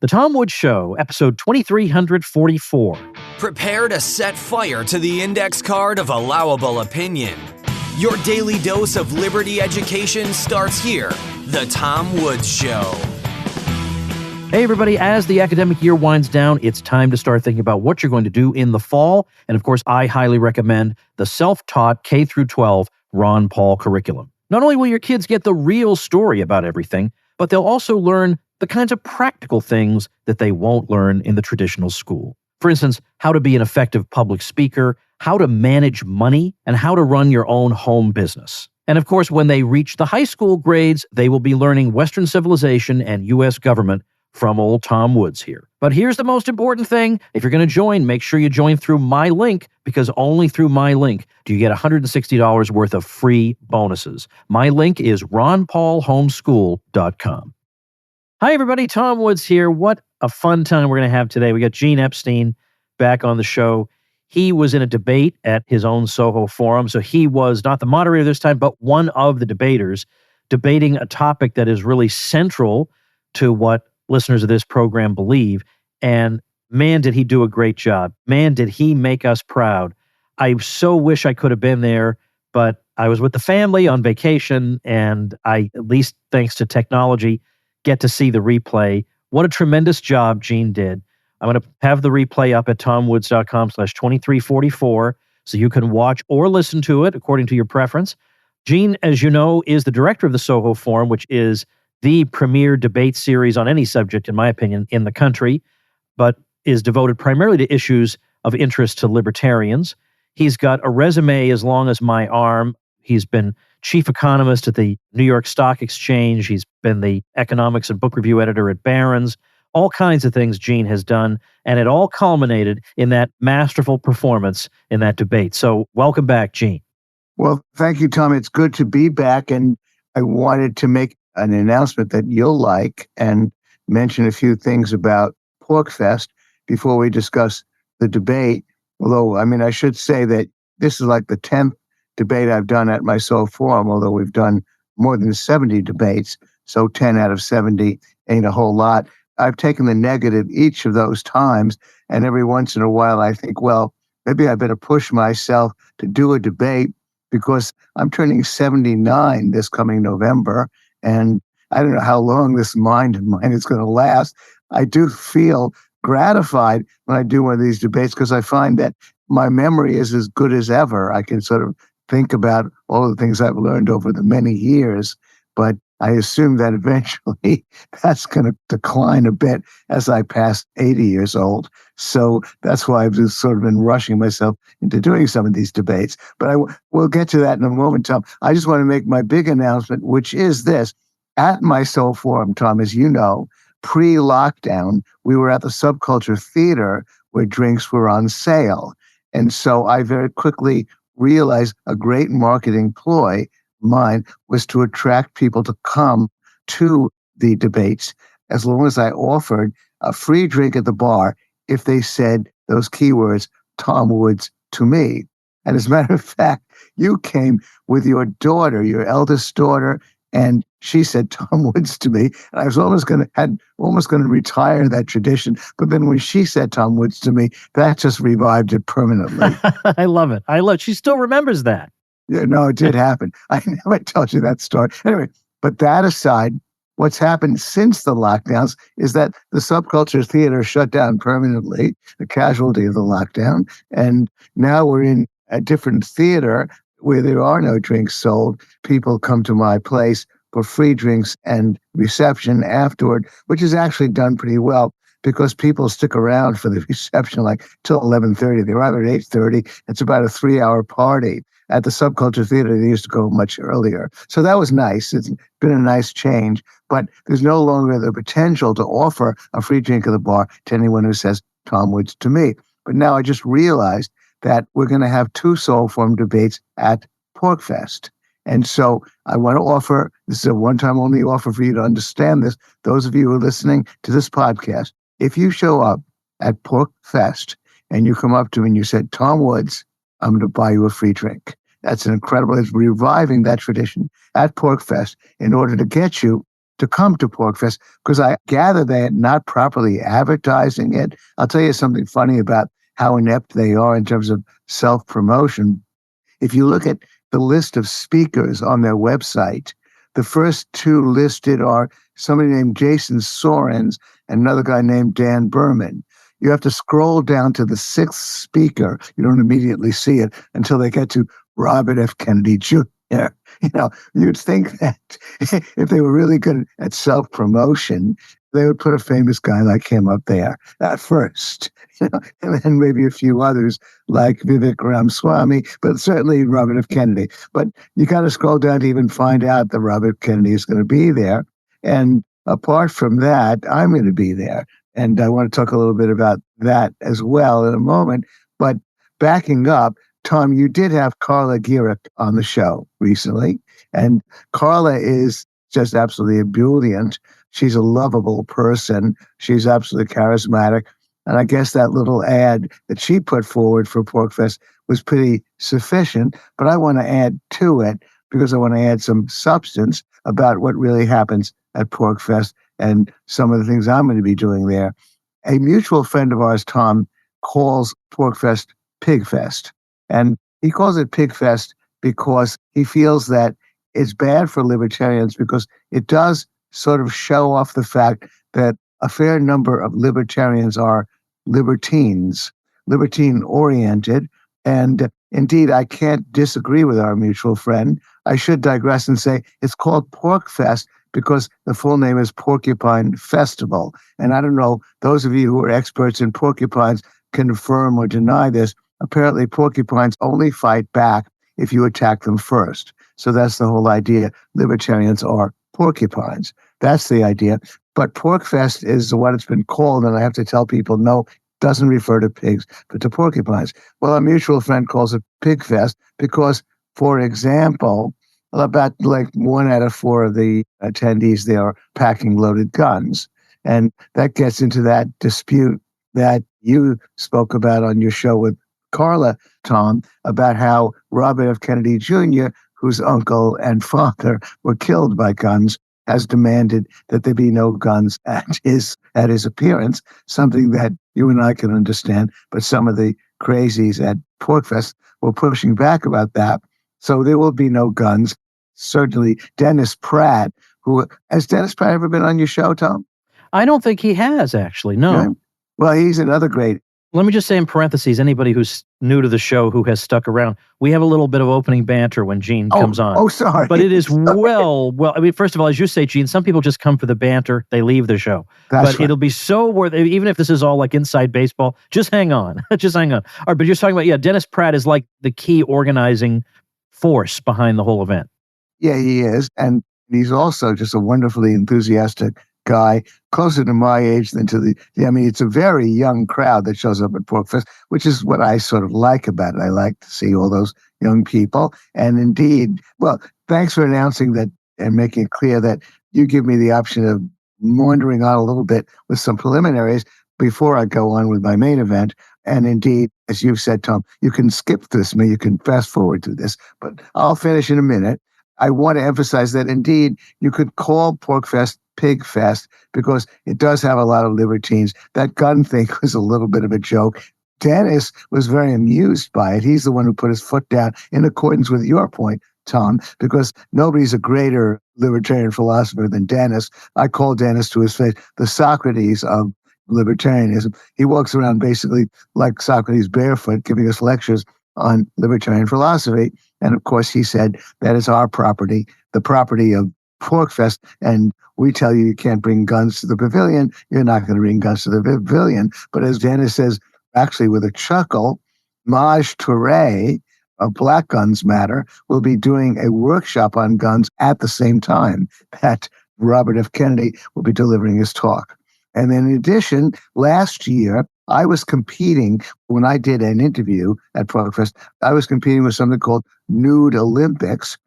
The Tom Woods Show, episode 2344. Prepare to set fire to the index card of allowable opinion. Your daily dose of liberty education starts here. The Tom Woods Show. Hey, everybody. As the academic year winds down, it's time to start thinking about what you're going to do in the fall. And of course, I highly recommend the self-taught K through 12 Ron Paul curriculum. Not only will your kids get the real story about everything, but they'll also learn the kinds of practical things that they won't learn in the traditional school. For instance, how to be an effective public speaker, how to manage money, and how to run your own home business. And of course, when they reach the high school grades, they will be learning Western civilization and U.S. government from old Tom Woods here. But here's the most important thing. If you're going to join, make sure you join through my link, because only through my link do you get $160 worth of free bonuses. My link is ronpaulhomeschool.com. Hi, everybody. Tom Woods here. What a fun time we're going to have today. We got Gene Epstein back on the show. He was in a debate at his own Soho forum, so he was not the moderator this time, but one of the debaters debating a topic that is really central to what listeners of this program believe. And man, did he do a great job. Man, did he make us proud. I so wish I could have been there, but I was with the family on vacation, and I, at least thanks to technology, get to see the replay. What a tremendous job Gene did. I'm going to have the replay up at tomwoods.com/2344 so you can watch or listen to it according to your preference. Gene, as you know, is the director of the Soho Forum, which is the premier debate series on any subject, in my opinion, in the country, but is devoted primarily to issues of interest to libertarians. He's got a resume as long as my arm. He's been chief economist at the New York Stock Exchange. He's been the economics and book review editor at Barron's. All kinds of things Gene has done, and it all culminated in that masterful performance in that debate. So welcome back, Gene. Well, thank you, Tom. It's good to be back, and I wanted to make an announcement that you'll like and mention a few things about PorkFest before we discuss the debate. Although, I should say that this is like the 10th debate I've done at my Soho Forum, although we've done more than 70 debates, so 10 out of 70 ain't a whole lot. I've taken the negative each of those times, and every once in a while I think, well, maybe I better push myself to do a debate, because I'm turning 79 this coming November, and I don't know how long this mind of mine is going to last. I do feel gratified when I do one of these debates, because I find that my memory is as good as ever. I can sort of think about all the things I've learned over the many years, but I assume that eventually that's going to decline a bit as I pass 80 years old. So that's why I've just sort of been rushing myself into doing some of these debates. But we'll get to that in a moment, Tom. I just want to make my big announcement, which is this. At my Soho Forum, Tom, as you know, pre-lockdown, we were at the Subculture Theater where drinks were on sale. And so I very quickly realized a great marketing ploy mine was to attract people to come to the debates, as long as I offered a free drink at the bar if they said those keywords, Tom Woods to me. And as a matter of fact, you came with your daughter, your eldest daughter, and she said Tom Woods to me. And I was almost going to retire that tradition. But then when she said Tom Woods to me, that just revived it permanently. I love it. She still remembers that. Yeah, no, it did happen. I never told you that story. Anyway, but that aside, what's happened since the lockdowns is that the Subculture Theater shut down permanently, the casualty of the lockdown. And now we're in a different theater where there are no drinks sold. People come to my place for free drinks and reception afterward, which is actually done pretty well, because people stick around for the reception like till 11:30. They arrive at 8:30. It's about a 3-hour party. At the Subculture Theater, they used to go much earlier. So that was nice. It's been a nice change. But there's no longer the potential to offer a free drink at the bar to anyone who says Tom Woods to me. But now I just realized that we're going to have 2 Soho Forum debates at PorkFest. And so I want to offer, this is a one-time only offer for you to understand this, those of you who are listening to this podcast, if you show up at PorkFest and you come up to me and you said, Tom Woods, I'm going to buy you a free drink. That's an incredible, it's reviving that tradition at PorkFest in order to get you to come to PorkFest, because I gather they are not properly advertising it. I'll tell you something funny about how inept they are in terms of self-promotion. If you look at the list of speakers on their website, the first two listed are somebody named Jason Sorens and another guy named Dan Berman. You have to scroll down to the sixth speaker. You don't immediately see it until they get to Robert F. Kennedy Jr. You'd think that if they were really good at self-promotion, they would put a famous guy like him up there at first, and then maybe a few others like Vivek Ramaswamy, but certainly Robert F. Kennedy. But you got to scroll down to even find out that Robert Kennedy is going to be there. And apart from that, I'm going to be there. And I want to talk a little bit about that as well in a moment. But backing up, Tom, you did have Carla Gierich on the show recently. And Carla is just absolutely ebullient. She's a lovable person. She's absolutely charismatic. And I guess that little ad that she put forward for PorkFest was pretty sufficient. But I want to add to it because I want to add some substance about what really happens at PorkFest and some of the things I'm going to be doing there. A mutual friend of ours, Tom, calls PorkFest Pigfest. And he calls it Pigfest because he feels that it's bad for libertarians because it does sort of show off the fact that a fair number of libertarians are libertines, libertine-oriented. And indeed, I can't disagree with our mutual friend. I should digress and say it's called PorkFest because the full name is Porcupine Festival. And I don't know, those of you who are experts in porcupines confirm or deny this. Apparently, porcupines only fight back if you attack them first. So that's the whole idea. Libertarians are porcupines. That's the idea. But PorkFest is what it's been called, and I have to tell people, no, it doesn't refer to pigs, but to porcupines. Well, a mutual friend calls it Pigfest because, for example, about like 1 out of 4 of the attendees there are packing loaded guns. And that gets into that dispute that you spoke about on your show with Carla, Tom, about how Robert F. Kennedy Jr., whose uncle and father were killed by guns, has demanded that there be no guns at his appearance, something that you and I can understand, but some of the crazies at PorkFest were pushing back about that. So there will be no guns. Certainly Dennis Pratt, has Dennis Pratt ever been on your show, Tom? I don't think he has, actually, no. Yeah. Well, he's another great. Let me just say in parentheses, anybody who's new to the show who has stuck around, we have a little bit of opening banter when Gene comes on. Oh, sorry. But it is well, I mean, first of all, as you say, Gene, some people just come for the banter, they leave the show. That's but right. It'll be so worth it, even if this is all like inside baseball, just hang on. Just hang on. All right, but you're talking about, Dennis Pratt is like the key organizing force behind the whole event. Yeah, he is. And he's also just a wonderfully enthusiastic guy, closer to my age than to it's a very young crowd that shows up at PorkFest, which is what I sort of like about it. I like to see all those young people. And indeed, well, thanks for announcing that and making it clear that you give me the option of wandering on a little bit with some preliminaries before I go on with my main event. And indeed, as you've said, Tom, you can skip this, you can fast forward to this, but I'll finish in a minute. I want to emphasize that indeed you could call PorkFest Pigfest because it does have a lot of libertines. That gun thing was a little bit of a joke. Dennis was very amused by it. He's the one who put his foot down in accordance with your point, Tom, because nobody's a greater libertarian philosopher than Dennis. I call Dennis to his face the Socrates of libertarianism. He walks around basically like Socrates barefoot, giving us lectures on libertarian philosophy. And of course, he said that is our property, the property of PorkFest. And we tell you can't bring guns to the pavilion. You're not going to bring guns to the pavilion. But as Dennis says, actually with a chuckle, Maj Touré of Black Guns Matter will be doing a workshop on guns at the same time that Robert F. Kennedy will be delivering his talk. And then in addition, last year, I was competing when I did an interview at PorkFest. I was competing with something called Nude Olympics.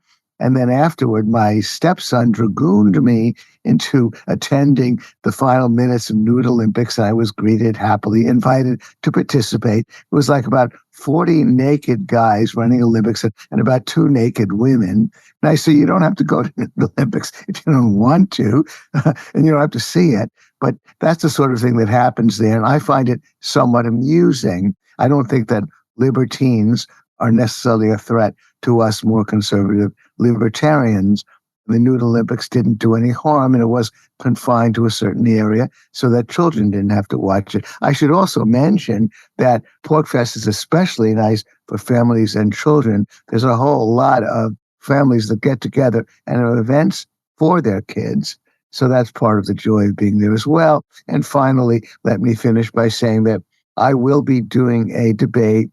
And then afterward, my stepson dragooned me into attending the final minutes of Nude Olympics. And I was greeted happily, invited to participate. It was like about 40 naked guys running Olympics and about 2 naked women. And I said, you don't have to go to the Olympics if you don't want to, and you don't have to see it. But that's the sort of thing that happens there. And I find it somewhat amusing. I don't think that libertines are necessarily a threat to us more conservative libertarians. The Nude Olympics didn't do any harm, and it was confined to a certain area so that children didn't have to watch it. I should also mention that Porkfest is especially nice for families and children. There's a whole lot of families that get together and have events for their kids. So that's part of the joy of being there as well. And finally, let me finish by saying that I will be doing a debate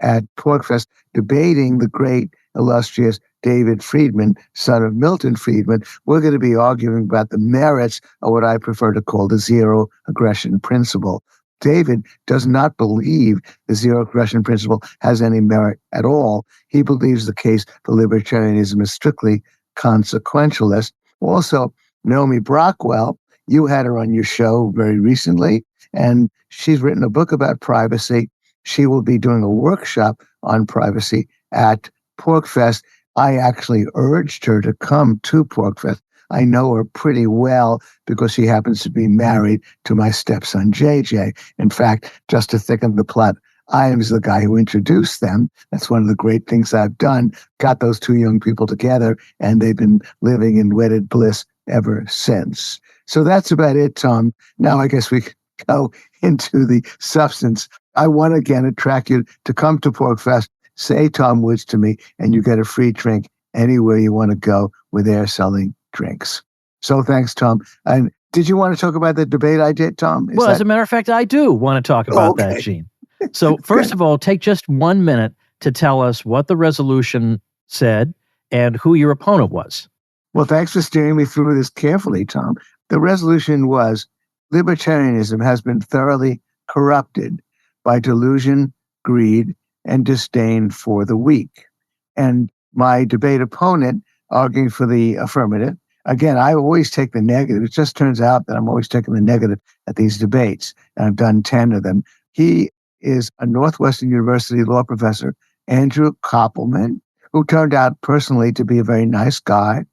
at Porkfest, debating the great, illustrious David Friedman, son of Milton Friedman. We're going to be arguing about the merits of what I prefer to call the zero aggression principle. David does not believe the zero aggression principle has any merit at all. He believes the case for libertarianism is strictly consequentialist. Also, Naomi Brockwell, you had her on your show very recently, and she's written a book about privacy. She will be doing a workshop on privacy at Porkfest. I actually urged her to come to Porkfest. I know her pretty well because she happens to be married to my stepson, JJ. In fact, just to thicken the plot, I was the guy who introduced them. That's one of the great things I've done. Got those 2 young people together, and they've been living in wedded bliss ever since. So that's about it, Tom. Now I guess we can go into the substance. I want to again attract you to come to Porkfest. Say Tom Woods to me, and you get a free drink anywhere you want to go where they're selling drinks. So thanks, Tom. And did you want to talk about the debate I did, Tom? As a matter of fact, I do want to talk about that, Gene. So first of all, take just 1 minute to tell us what the resolution said and who your opponent was. Well, thanks for steering me through this carefully, Tom. The resolution was, libertarianism has been thoroughly corrupted by delusion, greed, and disdain for the weak. And my debate opponent, arguing for the affirmative, again, I always take the negative. It just turns out that I'm always taking the negative at these debates, and I've done 10 of them. He is a Northwestern University law professor, Andrew Koppelman, who turned out personally to be a very nice guy.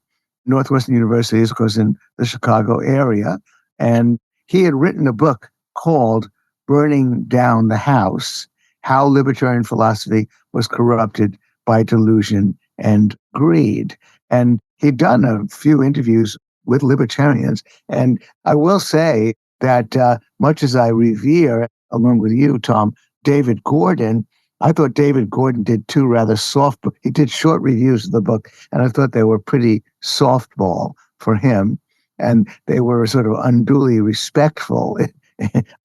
Northwestern University is, of course, in the Chicago area. And he had written a book called Burning Down the House, How Libertarian Philosophy Was Corrupted by Delusion and Greed. And he'd done a few interviews with libertarians. And I will say that much as I revere, along with you, Tom, David Gordon, I thought David Gordon did 2 rather soft books. He did short reviews of the book, and I thought they were pretty softball for him. And they were sort of unduly respectful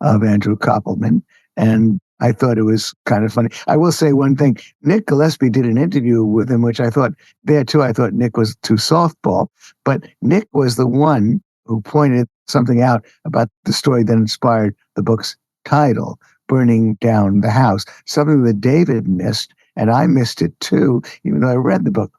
of Andrew Koppelman. And I thought it was kind of funny. I will say one thing. Nick Gillespie did an interview with him, which I thought, there too, I thought Nick was too softball. But Nick was the one who pointed something out about the story that inspired the book's title, Burning Down the House, something that David missed, and I missed it too, even though I read the book.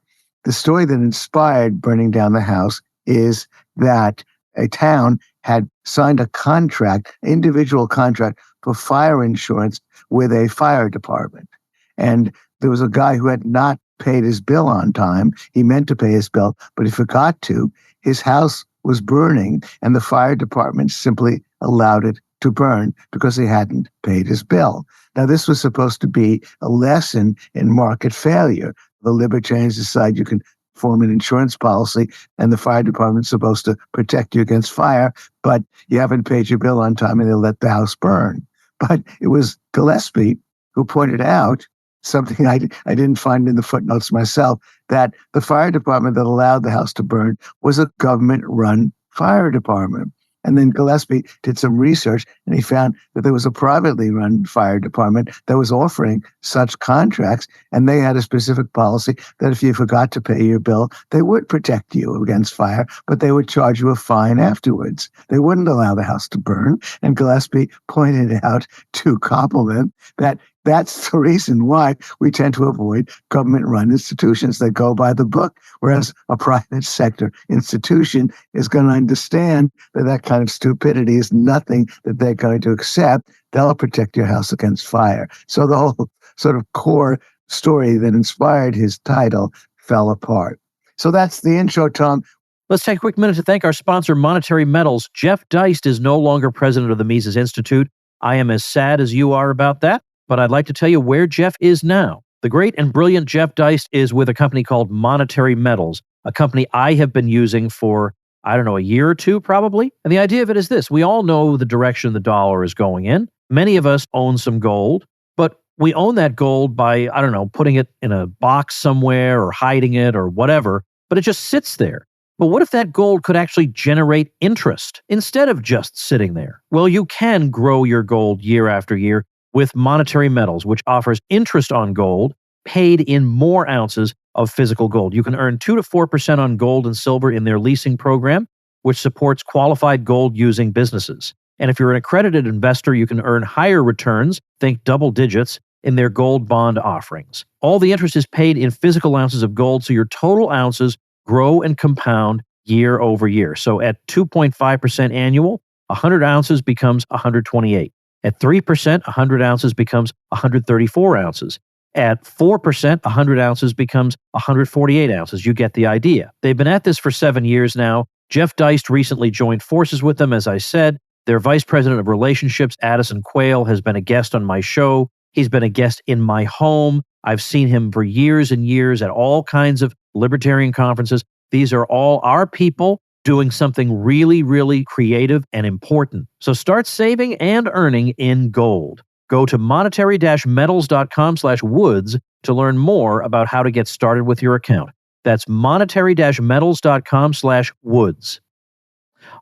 The story that inspired Burning Down the House is that a town had signed a contract, individual contract, for fire insurance with a fire department. And there was a guy who had not paid his bill on time. He meant to pay his bill, but he forgot to. His house was burning, and the fire department simply allowed it to burn because he hadn't paid his bill. Now, this was supposed to be a lesson in market failure. The libertarians decide you can form an insurance policy, and the fire department's supposed to protect you against fire, but you haven't paid your bill on time, and they'll let the house burn. But it was Gillespie who pointed out something I didn't find in the footnotes myself, that the fire department that allowed the house to burn was a government-run fire department. And then Gillespie did some research, and he found that there was a privately run fire department that was offering such contracts, and they had a specific policy that if you forgot to pay your bill, they would protect you against fire, but they would charge you a fine afterwards. They wouldn't allow the house to burn. And Gillespie pointed out to Koppelman that That's the reason why we tend to avoid government-run institutions that go by the book, whereas a private sector institution is going to understand that that kind of stupidity is nothing that they're going to accept. They'll protect your house against fire. So the whole sort of core story that inspired his title fell apart. So that's the intro, Tom. Let's take a quick minute to thank our sponsor, Monetary Metals. Jeff Deist is no longer president of the Mises Institute. I am as sad as you are about that, but I'd like to tell you where Jeff is now. The great and brilliant Jeff Deist is with a company called Monetary Metals, a company I have been using for, a year or two probably. And the idea of it is this. We all know the direction the dollar is going in. Many of us own some gold, but we own that gold by, putting it in a box somewhere or hiding it or whatever, but it just sits there. But what if that gold could actually generate interest instead of just sitting there? Well, you can grow your gold year after year with Monetary Metals, which offers interest on gold paid in more ounces of physical gold. You can earn 2 to 4% on gold and silver in their leasing program, which supports qualified gold-using businesses. And if you're an accredited investor, you can earn higher returns, think double digits, in their gold bond offerings. All the interest is paid in physical ounces of gold, so your total ounces grow and compound year over year. So at 2.5% annual, 100 ounces becomes 128. At 3%, 100 ounces becomes 134 ounces. At 4%, 100 ounces becomes 148 ounces. You get the idea. They've been at this for 7 years now. Jeff Deist recently joined forces with them, as I said. Their vice president of relationships, Addison Quayle, has been a guest on my show. He's been a guest in my home. I've seen him for years and years at all kinds of libertarian conferences. These are all our people doing something really, really creative and important. So start saving and earning in gold. Go to monetary-metals.com/woods to learn more about how to get started with your account. That's monetary-metals.com/woods.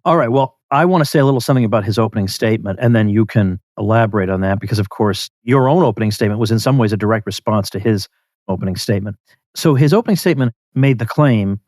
All right, well, I want to say a little something about his opening statement, and then you can elaborate on that because, of course, your own opening statement was in some ways a direct response to his opening statement. So his opening statement made the claim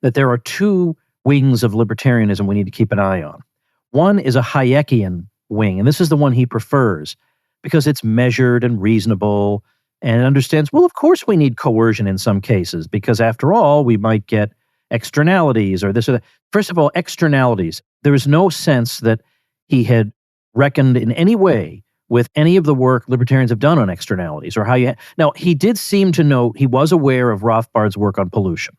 that there are two wings of libertarianism we need to keep an eye on. One is a Hayekian wing, and this is the one he prefers because it's measured and reasonable and understands, well, of course we need coercion in some cases because, after all, we might get externalities or this or that. First of all, externalities. There is no sense that he had reckoned in any way with any of the work libertarians have done on externalities or how you... Now, he did seem to know, he was aware of Rothbard's work on pollution,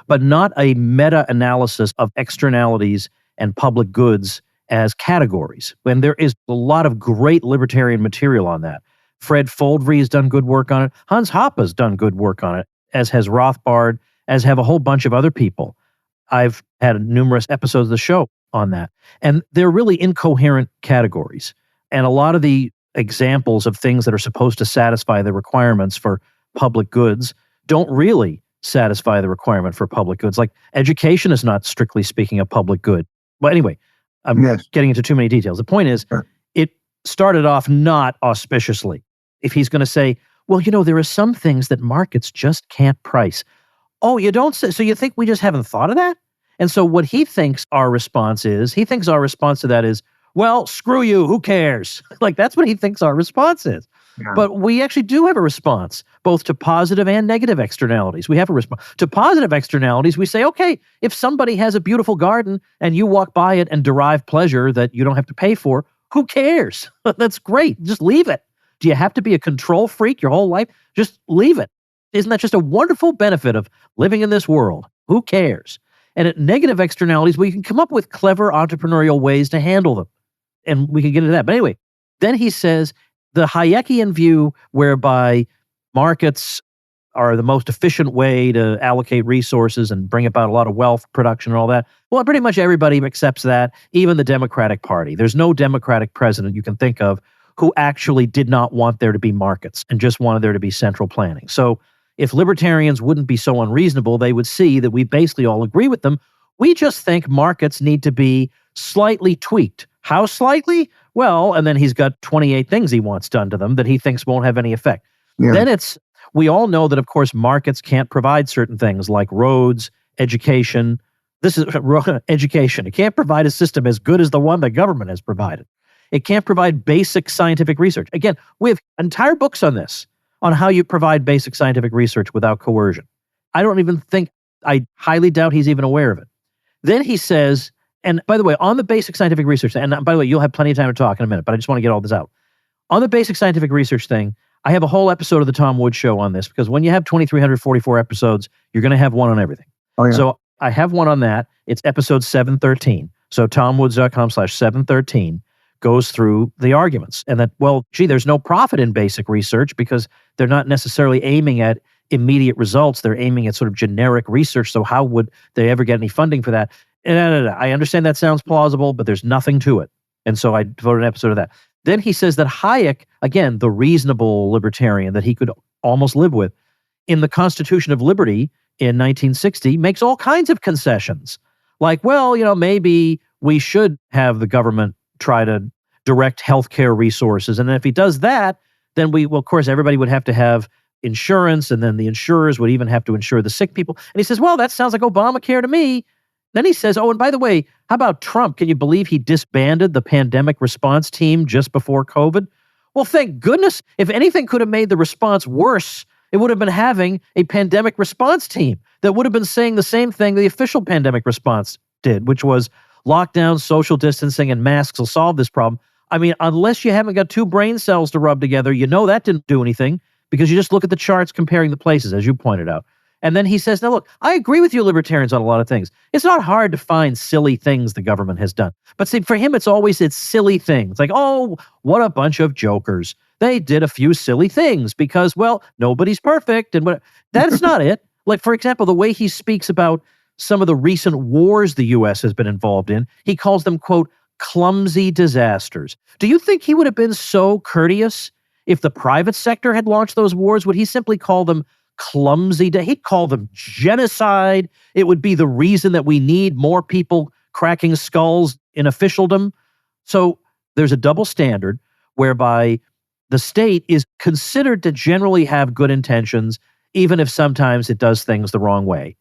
but not a meta-analysis of externalities and public goods as categories. And there is a lot of great libertarian material on that. Fred Foldry has done good work on it. Hans Hoppe has done good work on it, as has Rothbard, as have a whole bunch of other people. I've had numerous episodes of the show on that. And they're really incoherent categories. And a lot of the examples of things that are supposed to satisfy the requirements for public goods don't really satisfy the requirement for public goods. Like education is not, strictly speaking, a public good. But anyway, I'm getting into too many details. The point is, it started off not auspiciously. If he's going to say, well, there are some things that markets just can't price. Oh, you don't say, so you think we just haven't thought of that? And so what he thinks our response to that is, well, screw you, who cares? Like, that's what he thinks our response is. Yeah. But we actually do have a response, both to positive and negative externalities. We have a response. To positive externalities, we say, okay, if somebody has a beautiful garden and you walk by it and derive pleasure that you don't have to pay for, who cares? That's great. Just leave it. Do you have to be a control freak your whole life? Just leave it. Isn't that just a wonderful benefit of living in this world? Who cares? And at negative externalities, we can come up with clever entrepreneurial ways to handle them. And we can get into that. But anyway, then he says the Hayekian view whereby markets are the most efficient way to allocate resources and bring about a lot of wealth production and all that. Well, pretty much everybody accepts that, even the Democratic Party. There's no Democratic president you can think of who actually did not want there to be markets and just wanted there to be central planning. So if libertarians wouldn't be so unreasonable, they would see that we basically all agree with them. We just think markets need to be slightly tweaked. How slightly? Well, and then he's got 28 things he wants done to them that he thinks won't have any effect. Yeah. Then we all know that, of course, markets can't provide certain things like roads, education. This is education. It can't provide a system as good as the one the government has provided. It can't provide basic scientific research. Again, we have entire books on this, on how you provide basic scientific research without coercion. I highly doubt he's even aware of it. Then he says, and by the way, on the basic scientific research, and by the way, you'll have plenty of time to talk in a minute, but I just want to get all this out. On the basic scientific research thing, I have a whole episode of the Tom Woods Show on this, because when you have 2,344 episodes, you're going to have one on everything. Oh, yeah. So I have one on that. It's episode 713. So tomwoods.com/713 goes through the arguments. And that, well, gee, there's no profit in basic research because they're not necessarily aiming at immediate results. They're aiming at sort of generic research. So how would they ever get any funding for that? And I understand that sounds plausible, but there's nothing to it. And so I devoted an episode of that. Then he says that Hayek, again, the reasonable libertarian that he could almost live with, in the Constitution of Liberty in 1960, makes all kinds of concessions. Like, well, maybe we should have the government try to direct healthcare resources. And then if he does that, then of course, everybody would have to have insurance, and then the insurers would even have to insure the sick people. And he says, well, that sounds like Obamacare to me. Then he says, oh, and by the way, how about Trump? Can you believe he disbanded the pandemic response team just before COVID? Well, thank goodness. If anything could have made the response worse, it would have been having a pandemic response team that would have been saying the same thing the official pandemic response did, which was lockdown, social distancing, and masks will solve this problem. I mean, unless you haven't got two brain cells to rub together, that didn't do anything, because you just look at the charts comparing the places, as you pointed out. And then he says, now look, I agree with you libertarians on a lot of things. It's not hard to find silly things the government has done. But see, for him, it's silly things. Like, oh, what a bunch of jokers. They did a few silly things because, well, nobody's perfect. And that's not it. Like, for example, the way he speaks about some of the recent wars the U.S. has been involved in, he calls them, quote, clumsy disasters. Do you think he would have been so courteous if the private sector had launched those wars? Would he simply call them clumsy? He'd call them genocide. It would be the reason that we need more people cracking skulls in officialdom. So there's a double standard whereby the state is considered to generally have good intentions, even if sometimes it does things the wrong way.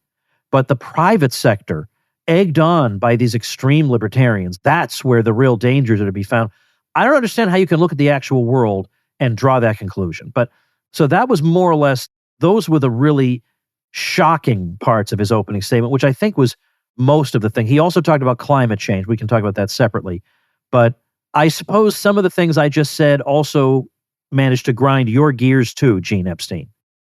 But the private sector, egged on by these extreme libertarians, that's where the real dangers are to be found. I don't understand how you can look at the actual world and draw that conclusion. But so that was more or less, those were the really shocking parts of his opening statement, which I think was most of the thing. He also talked about climate change. We can talk about that separately. But I suppose some of the things I just said also managed to grind your gears too, Gene Epstein.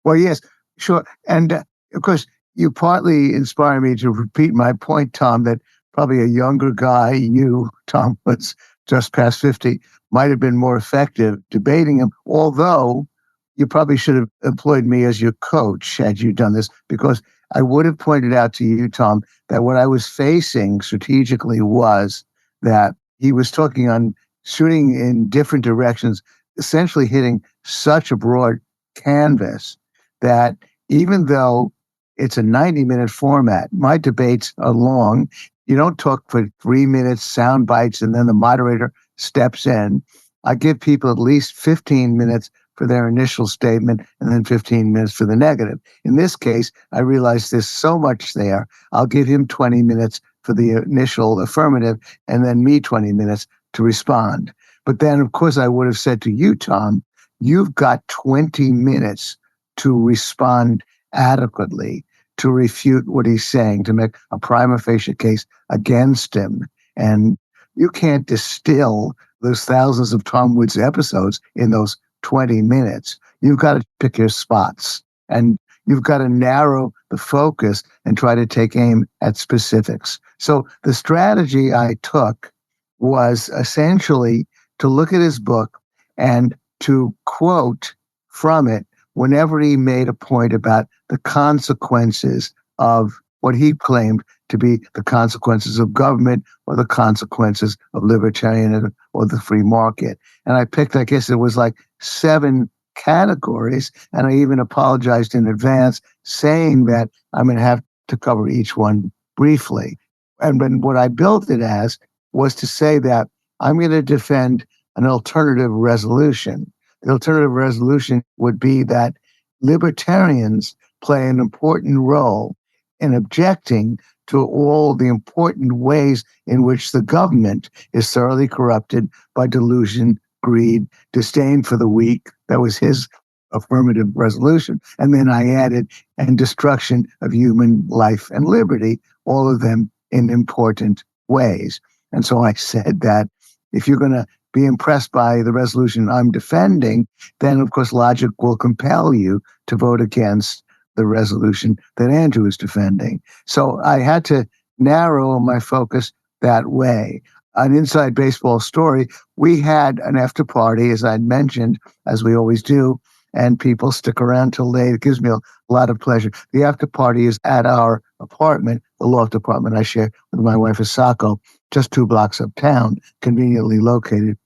Well, yes, sure. And of course, you partly inspire me to repeat my point, Tom, that probably a younger guy, you, Tom, was just past 50, might have been more effective debating him, although you probably should have employed me as your coach had you done this, because I would have pointed out to you, Tom, that what I was facing strategically was that he was talking on shooting in different directions, essentially hitting such a broad canvas that even though it's a 90-minute format, my debates are long. You don't talk for 3 minutes, sound bites, and then the moderator steps in. I give people at least 15 minutes for their initial statement and then 15 minutes for the negative. In this case, I realize there's so much there. I'll give him 20 minutes for the initial affirmative and then me 20 minutes to respond. But then, of course, I would have said to you, Tom, you've got 20 minutes to respond adequately, to refute what he's saying, to make a prima facie case against him. And you can't distill those thousands of Tom Woods episodes in those 20 minutes. You've got to pick your spots, and you've got to narrow the focus and try to take aim at specifics. So the strategy I took was essentially to look at his book and to quote from it whenever he made a point about the consequences of what he claimed to be the consequences of government or the consequences of libertarianism or the free market. And I picked, I guess it was like 7 categories, and I even apologized in advance saying that I'm going to have to cover each one briefly. And then what I built it as was to say that I'm going to defend an alternative resolution. The alternative resolution would be that libertarians play an important role in objecting to all the important ways in which the government is thoroughly corrupted by delusion, greed, disdain for the weak. That was his affirmative resolution. And then I added, and destruction of human life and liberty, all of them in important ways. And so I said that if you're going to be impressed by the resolution I'm defending, then of course logic will compel you to vote against the resolution that Andrew is defending. So I had to narrow my focus that way. An inside baseball story, we had an after party, as I'd mentioned, as we always do, and people stick around till late. It gives me a lot of pleasure. The after party is at our apartment, the loft apartment I share with my wife, Asako, just 2 blocks uptown, conveniently located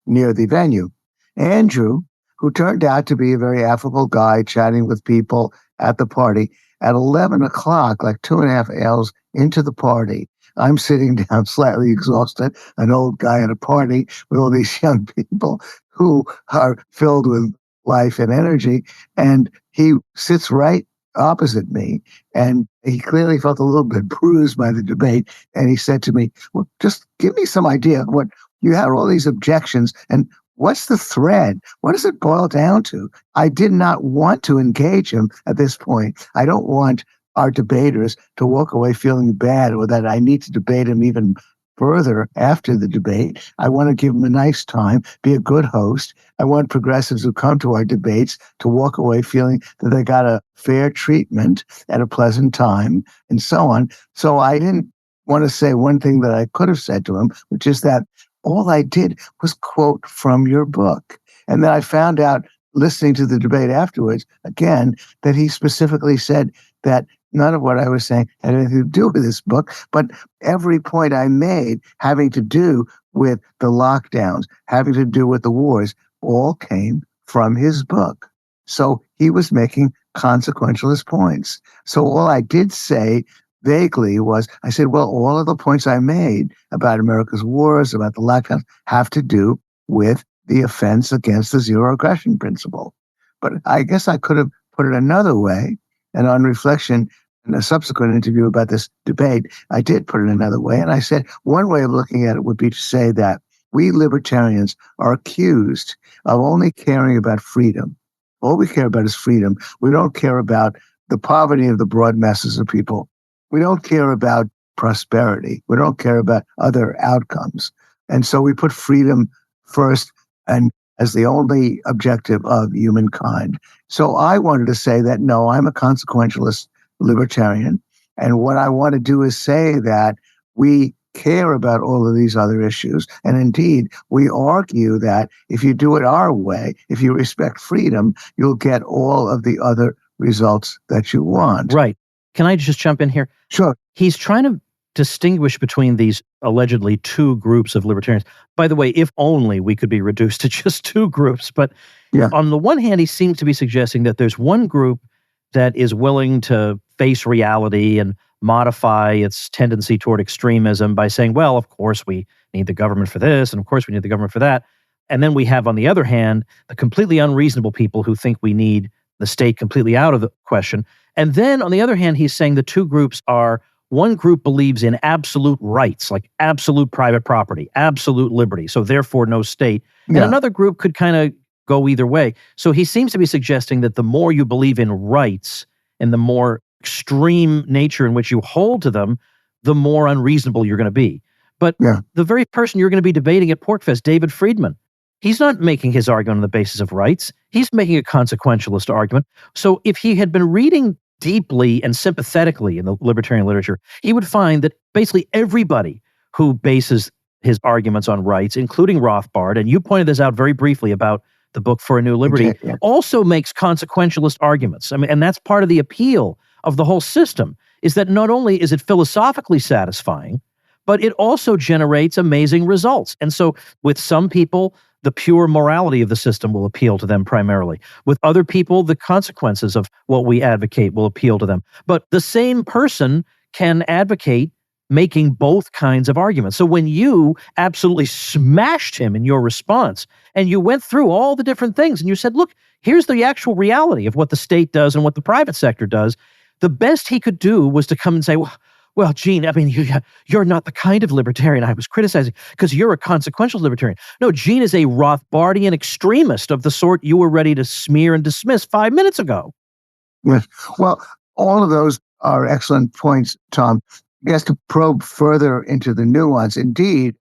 near the venue. Andrew, who turned out to be a very affable guy, chatting with people at the party, at 11 o'clock, like 2.5 hours into the party, I'm sitting down slightly exhausted, an old guy at a party with all these young people who are filled with life and energy, and he sits right opposite me, and he clearly felt a little bit bruised by the debate, and he said to me, well, just give me some idea of what you had, all these objections, and what's the thread? What does it boil down to? I did not want to engage him at this point. I don't want our debaters to walk away feeling bad or that I need to debate him even further after the debate. I want to give them a nice time, be a good host. I want progressives who come to our debates to walk away feeling that they got a fair treatment at a pleasant time, and so on. So I didn't want to say one thing that I could have said to him, which is that all I did was quote from your book. And then I found out, listening to the debate afterwards, again, that he specifically said that none of what I was saying had anything to do with this book, but every point I made having to do with the lockdowns, having to do with the wars, all came from his book. So he was making consequentialist points. So all I did say vaguely was, I said, well, all of the points I made about America's wars, about the lockdowns, have to do with the offense against the zero aggression principle. But I guess I could have put it another way, and on reflection, in a subsequent interview about this debate, I did put it another way. And I said, one way of looking at it would be to say that we libertarians are accused of only caring about freedom. All we care about is freedom. We don't care about the poverty of the broad masses of people. We don't care about prosperity. We don't care about other outcomes. And so we put freedom first and as the only objective of humankind. So I wanted to say that, no, I'm a consequentialist libertarian. And what I want to do is say that we care about all of these other issues. And indeed, we argue that if you do it our way, if you respect freedom, you'll get all of the other results that you want. Right. Can I just jump in here? Sure. He's trying to distinguish between these allegedly 2 groups of libertarians. By the way, if only we could be reduced to just 2 groups. But yeah. On the one hand, he seems to be suggesting that there's one group that is willing to face reality and modify its tendency toward extremism by saying, well, of course we need the government for this, and of course we need the government for that. And then we have, on the other hand, the completely unreasonable people who think we need the state completely out of the question. And then, on the other hand, he's saying the 2 groups are, one group believes in absolute rights, like absolute private property, absolute liberty, so therefore no state. And another group could kind of go either way. So he seems to be suggesting that the more you believe in rights and the more extreme nature in which you hold to them, the more unreasonable you're going to be. But the very person you're going to be debating at PorcFest, David Friedman, he's not making his argument on the basis of rights. He's making a consequentialist argument. So if he had been reading deeply and sympathetically in the libertarian literature, he would find that basically everybody who bases his arguments on rights, including Rothbard, and you pointed this out very briefly about the book For a New Liberty, also makes consequentialist arguments. I mean, and that's part of the appeal of the whole system, is that not only is it philosophically satisfying, but it also generates amazing results. And so with some people, the pure morality of the system will appeal to them primarily. With other people, the consequences of what we advocate will appeal to them. But the same person can advocate making both kinds of arguments. So when you absolutely smashed him in your response, and you went through all the different things, and you said, look, here's the actual reality of what the state does and what the private sector does, the best he could do was to come and say, Well, Gene, I mean, you're not the kind of libertarian I was criticizing because you're a consequential libertarian. No, Gene is a Rothbardian extremist of the sort you were ready to smear and dismiss 5 minutes ago. Yes. Well, all of those are excellent points, Tom. I guess to probe further into the nuance, indeed,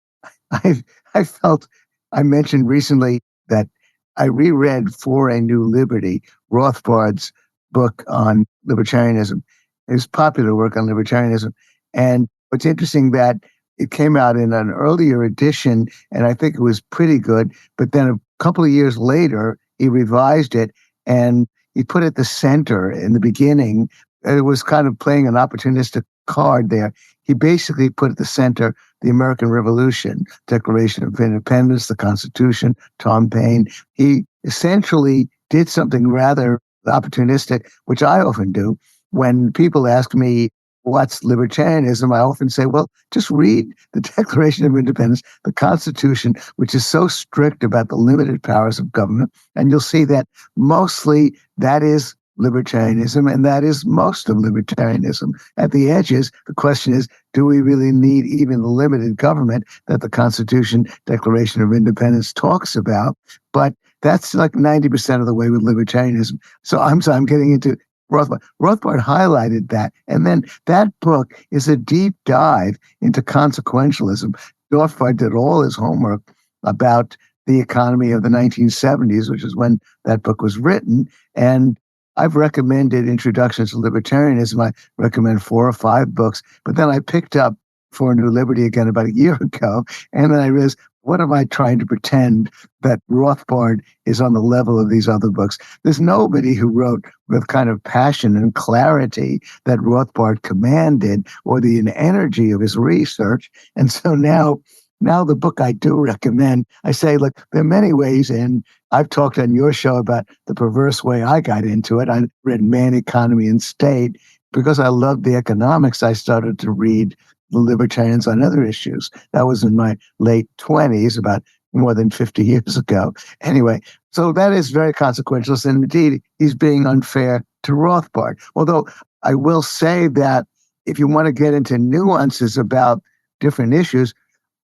I I felt I mentioned recently that I reread For a New Liberty, Rothbard's book on libertarianism, his popular work on libertarianism. And what's interesting that it came out in an earlier edition, and I think it was pretty good. But then a couple of years later, he revised it and he put at the center in the beginning. It was kind of playing an opportunistic card there. He basically put at the center the American Revolution, Declaration of Independence, the Constitution, Tom Paine. He essentially did something rather opportunistic, which I often do. When people ask me, what's libertarianism? I often say, well, just read the Declaration of Independence, the Constitution, which is so strict about the limited powers of government. And you'll see that mostly that is libertarianism, and that is most of libertarianism. At the edges, the question is, do we really need even the limited government that the Constitution, Declaration of Independence talks about? But that's like 90% of the way with libertarianism. So I'm getting into Rothbard. Rothbard highlighted that. And then that book is a deep dive into consequentialism. Rothbard did all his homework about the economy of the 1970s, which is when that book was written. And I've recommended introductions to libertarianism. I recommend 4 or 5 books, but then I picked up For a New Liberty again about a year ago. And then I realized, what am I trying to pretend that Rothbard is on the level of these other books? There's nobody who wrote with kind of passion and clarity that Rothbard commanded, or the energy of his research. And so now the book I do recommend, I say, look, there are many ways in. I've talked on your show about the perverse way I got into it. I read Man, Economy, and State. Because I loved the economics, I started to read the libertarians on other issues. That was in my late 20s, about more than 50 years ago. Anyway, so that is very consequentialist. And indeed, he's being unfair to Rothbard. Although I will say that if you want to get into nuances about different issues,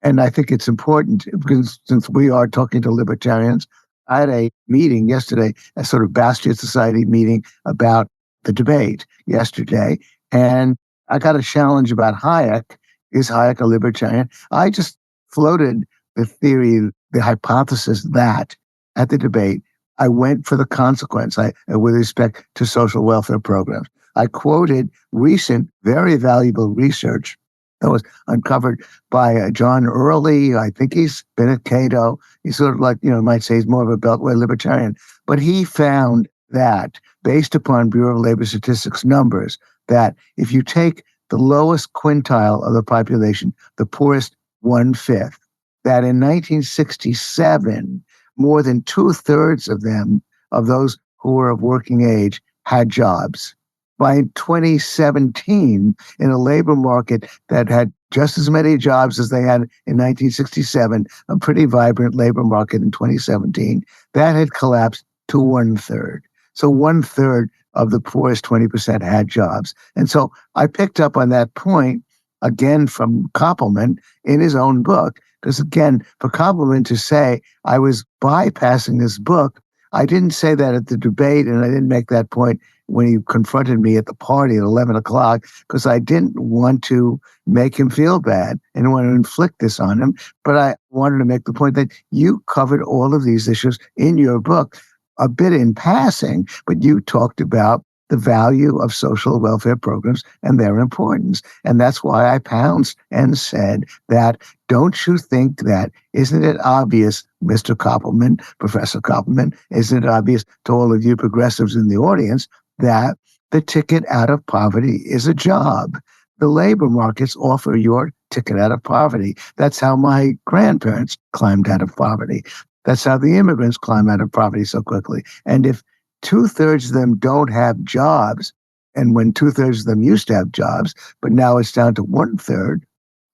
and I think it's important, because since we are talking to libertarians, I had a meeting yesterday, a sort of Bastion Society meeting about the debate yesterday. And I got a challenge about Hayek. Is Hayek a libertarian? I just floated the theory, the hypothesis that at the debate, I went for the consequence with respect to social welfare programs. I quoted recent, very valuable research that was uncovered by John Early. I think he's been at Cato. He's sort of like, might say he's more of a Beltway libertarian. But he found that, based upon Bureau of Labor Statistics numbers, that if you take the lowest quintile of the population, the poorest 1/5, that in 1967, more than 2/3 of them, of those who were of working age, had jobs. By 2017, in a labor market that had just as many jobs as they had in 1967, a pretty vibrant labor market in 2017, that had collapsed to 1/3. So 1/3 of the poorest 20% had jobs. And so I picked up on that point again from Koppelman in his own book, because again, for Koppelman to say I was bypassing this book, I didn't say that at the debate, and I didn't make that point when he confronted me at the party at 11 o'clock, because I didn't want to make him feel bad and want to inflict this on him. But I wanted to make the point that you covered all of these issues in your book, a bit in passing, but you talked about the value of social welfare programs and their importance. And that's why I pounced and said that, don't you think that, isn't it obvious, Mr. Koppelman, Professor Koppelman, isn't it obvious to all of you progressives in the audience that the ticket out of poverty is a job? The labor markets offer your ticket out of poverty. That's how my grandparents climbed out of poverty. That's how the immigrants climb out of poverty so quickly. And if 2/3 of them don't have jobs, and when 2/3 of them used to have jobs, but now it's down to 1/3,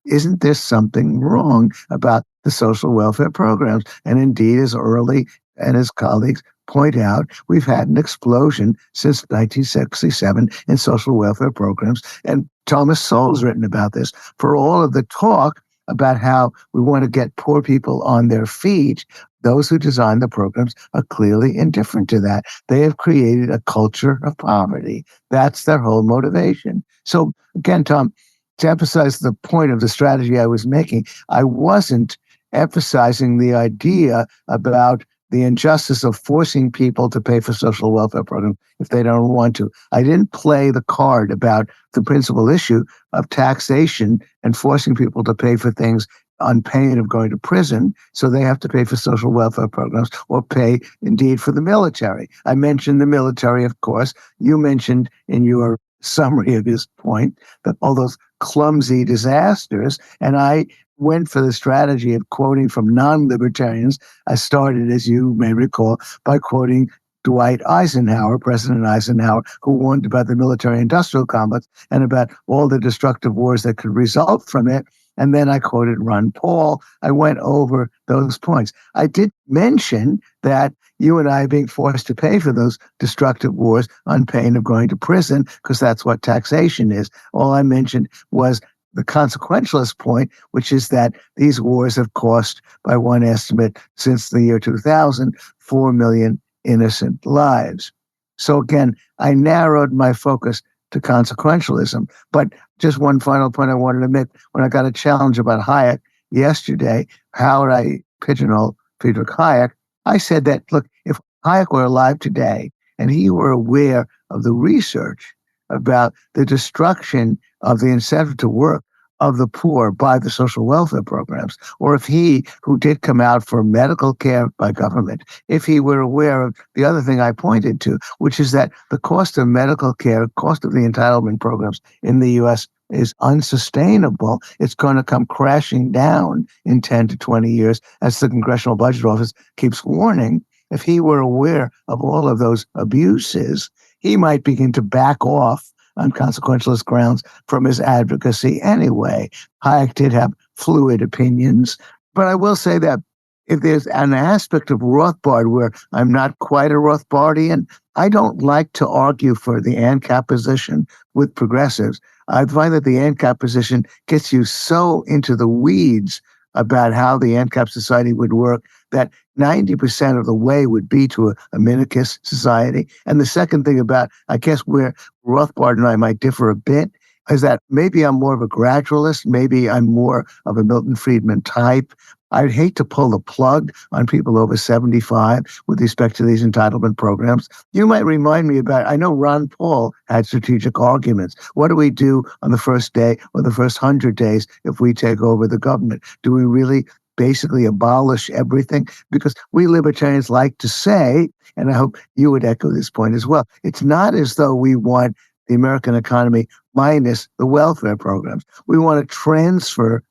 isn't there something wrong about the social welfare programs? And indeed, as Early and his colleagues point out, we've had an explosion since 1967 in social welfare programs. And Thomas Sowell's written about this. For all of the talk about how we want to get poor people on their feet, those who design the programs are clearly indifferent to that. They have created a culture of poverty. That's their whole motivation. So again, Tom, to emphasize the point of the strategy I was making, I wasn't emphasizing the idea about the injustice of forcing people to pay for social welfare programs if they don't want to. I didn't play the card about the principal issue of taxation and forcing people to pay for things on pain of going to prison, so they have to pay for social welfare programs or pay indeed for the military. I mentioned the military, of course. You mentioned in your summary of his point that all those clumsy disasters, and I went for the strategy of quoting from non-libertarians. I started, as you may recall, by quoting Dwight Eisenhower, President Eisenhower, who warned about the military-industrial complex and about all the destructive wars that could result from it. And then I quoted Ron Paul. I went over those points. I did mention that you and I are being forced to pay for those destructive wars on pain of going to prison, because that's what taxation is. All I mentioned was the consequentialist point, which is that these wars have cost, by one estimate, since the year 2000, 4 million innocent lives. So again, I narrowed my focus to consequentialism. But just one final point I wanted to make. When I got a challenge about Hayek yesterday, how would I pigeonhole Friedrich Hayek? I said that, look, if Hayek were alive today and he were aware of the research about the destruction of the incentive to work of the poor by the social welfare programs, or if he, who did come out for medical care by government, if he were aware of the other thing I pointed to, which is that the cost of medical care, cost of the entitlement programs in the U.S. is unsustainable. It's going to come crashing down in 10 to 20 years, as the Congressional Budget Office keeps warning. If he were aware of all of those abuses, he might begin to back off on consequentialist grounds from his advocacy anyway. Hayek did have fluid opinions, but I will say that if there's an aspect of Rothbard where I'm not quite a Rothbardian, I don't like to argue for the ANCAP position with progressives. I find that the ANCAP position gets you so into the weeds about how the ANCAP society would work that 90% of the way would be to a minarchist society. And the second thing about, I guess, where Rothbard and I might differ a bit is that maybe I'm more of a gradualist, maybe I'm more of a Milton Friedman type. I'd hate to pull the plug on people over 75 with respect to these entitlement programs. You might remind me about, I know Ron Paul had strategic arguments. What do we do on the first day or the first 100 days if we take over the government? Do we really basically abolish everything? Because we libertarians like to say, and I hope you would echo this point as well, it's not as though we want the American economy minus the welfare programs. We want to transform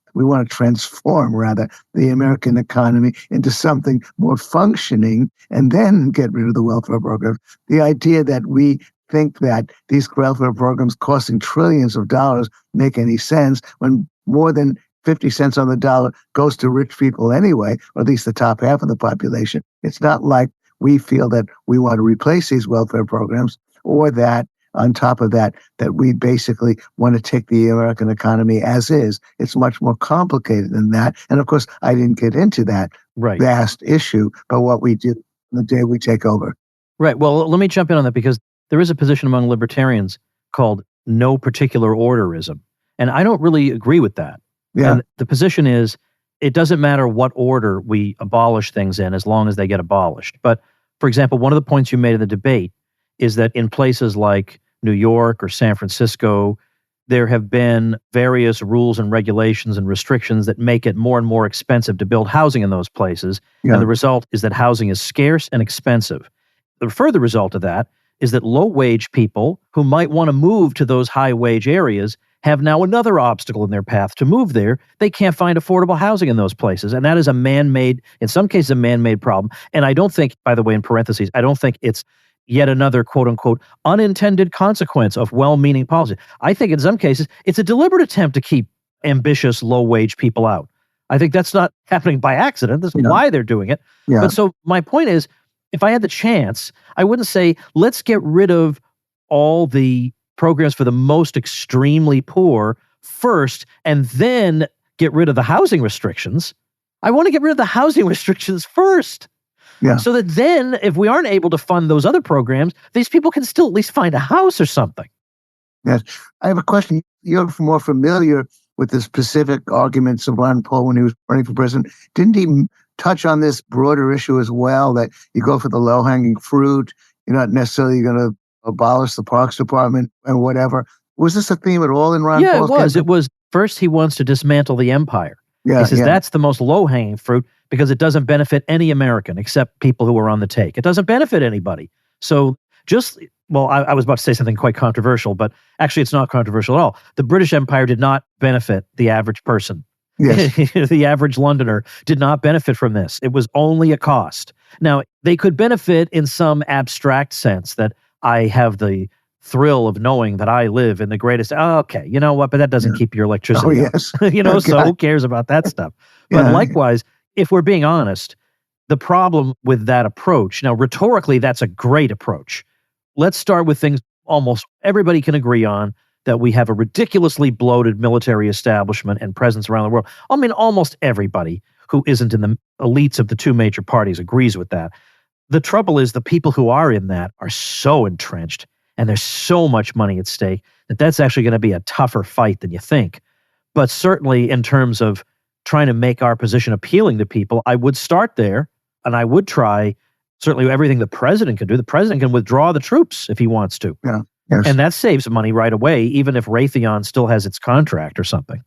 the American economy into something more functioning and then get rid of the welfare programs. The idea that we think that these welfare programs costing trillions of dollars make any sense when more than 50 cents on the dollar goes to rich people anyway, or at least the top half of the population. It's not like we feel that we want to replace these welfare programs, or that on top of that, that we basically want to take the American economy as is. It's much more complicated than that. And of course, I didn't get into that vast issue, but what we do the day we take over. Right. Well, let me jump in on that, because there is a position among libertarians called no particular orderism. And I don't really agree with that. Yeah. And the position is, it doesn't matter what order we abolish things in as long as they get abolished. But for example, one of the points you made in the debate is that in places like New York or San Francisco, there have been various rules and regulations and restrictions that make it more and more expensive to build housing in those places. Yeah. And the result is that housing is scarce and expensive. The further result of that is that low-wage people who might want to move to those high-wage areas have now another obstacle in their path to move there. They can't find affordable housing in those places. And that is a man-made, in some cases, a man-made problem. And I don't think, by the way, in parentheses, I don't think it's yet another quote-unquote unintended consequence of well-meaning policy. I think in some cases, it's a deliberate attempt to keep ambitious, low-wage people out. I think that's not happening by accident. That's Yeah. why they're doing it. Yeah. But so my point is, if I had the chance, I wouldn't say, let's get rid of all the programs for the most extremely poor first and then get rid of the housing restrictions. I want to get rid of the housing restrictions first. Yeah. So that then, if we aren't able to fund those other programs, these people can still at least find a house or something. Yes. I have a question. You're more familiar with the specific arguments of Ron Paul when he was running for president. Didn't he touch on this broader issue as well, that you go for the low-hanging fruit, you're not necessarily going to abolish the Parks Department and whatever? Was this a theme at all in Ron Paul's Yeah, it was. campaign? It was, first he wants to dismantle the empire. Yeah, He says yeah. that's the most low-hanging fruit because it doesn't benefit any American except people who are on the take. It doesn't benefit anybody. So I was about to say something quite controversial, but actually it's not controversial at all. The British Empire did not benefit the average person. Yes. The average Londoner did not benefit from this. It was only a cost. Now, they could benefit in some abstract sense that I have the thrill of knowing that I live in the greatest. Oh, okay, you know what? But that doesn't keep your electricity. Oh, up. yes. So who cares about that stuff? But Yeah. likewise, if we're being honest, the problem with that approach, now rhetorically, that's a great approach. Let's start with things almost everybody can agree on, that we have a ridiculously bloated military establishment and presence around the world. I mean, almost everybody who isn't in the elites of the two major parties agrees with that. The trouble is the people who are in that are so entrenched and there's so much money at stake that that's actually going to be a tougher fight than you think. But certainly in terms of trying to make our position appealing to people, I would start there and I would try certainly everything the president can do. The president can withdraw the troops if he wants to. Yeah. Yes. And that saves money right away, even if Raytheon still has its contract or something.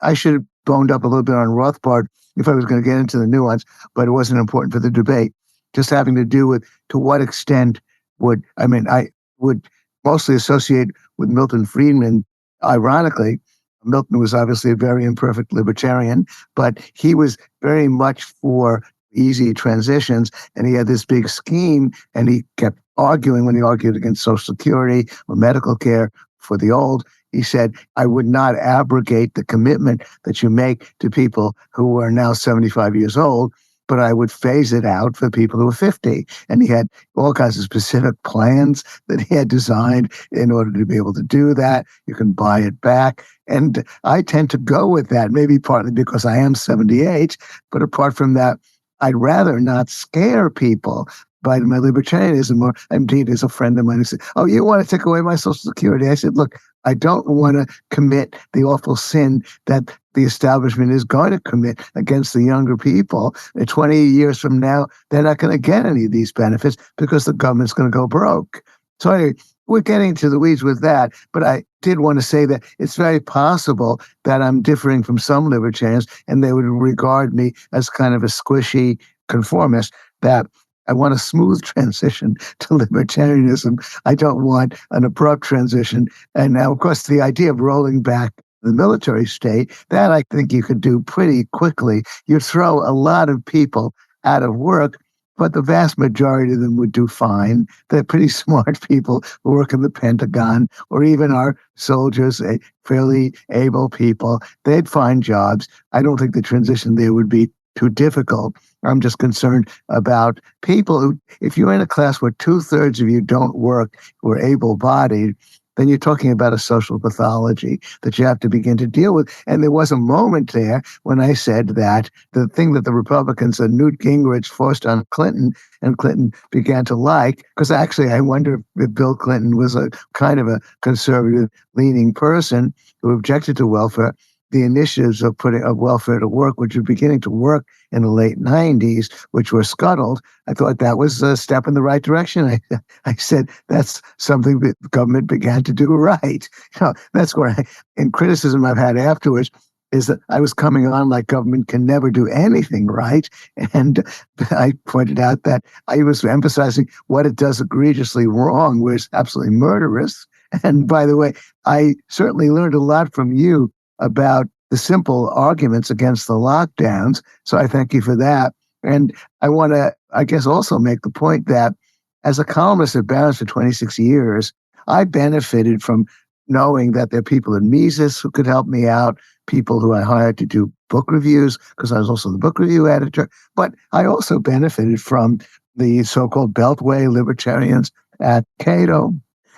I should have boned up a little bit on Rothbard if I was going to get into the nuance, but it wasn't important for the debate. Just having to do with to what extent I would mostly associate with Milton Friedman. Ironically, Milton was obviously a very imperfect libertarian, but he was very much for easy transitions, and he had this big scheme, and he kept arguing when he argued against Social Security or medical care for the old. He said, I would not abrogate the commitment that you make to people who are now 75 years old, but I would phase it out for people who are 50. And he had all kinds of specific plans that he had designed in order to be able to do that. You can buy it back. And I tend to go with that, maybe partly because I am 78, but apart from that, I'd rather not scare people by my libertarianism. Or indeed, there's a friend of mine who said, oh, you want to take away my Social Security? I said, look, I don't want to commit the awful sin that the establishment is going to commit against the younger people. And 20 years from now, they're not going to get any of these benefits because the government's going to go broke. So anyway, we're getting into the weeds with that, but I did want to say that it's very possible that I'm differing from some libertarians and they would regard me as kind of a squishy conformist, that I want a smooth transition to libertarianism. I don't want an abrupt transition. And now, of course, the idea of rolling back the military state, that I think you could do pretty quickly. You throw a lot of people out of work, but the vast majority of them would do fine. They're pretty smart people who work in the Pentagon or even our soldiers, fairly able people. They'd find jobs. I don't think the transition there would be too difficult. I'm just concerned about people who, if you're in a class where 2/3 of you don't work, who are able-bodied, then you're talking about a social pathology that you have to begin to deal with. And there was a moment there when I said that the thing that the Republicans and Newt Gingrich forced on Clinton, and Clinton began to like, because actually I wonder if Bill Clinton was a kind of a conservative-leaning person who objected to welfare. The initiatives of putting welfare to work, which were beginning to work in the late 90s, which were scuttled, I thought that was a step in the right direction. I said, that's something that the government began to do right. That's where in criticism I've had afterwards is that I was coming on like government can never do anything right. And I pointed out that I was emphasizing what it does egregiously wrong, where it's absolutely murderous. And by the way, I certainly learned a lot from you about the simple arguments against the lockdowns. So I thank you for that. And I want to, I guess, also make the point that as a columnist at Barron's for 26 years, I benefited from knowing that there are people in Mises who could help me out, people who I hired to do book reviews, because I was also the book review editor. But I also benefited from the so-called Beltway libertarians at Cato,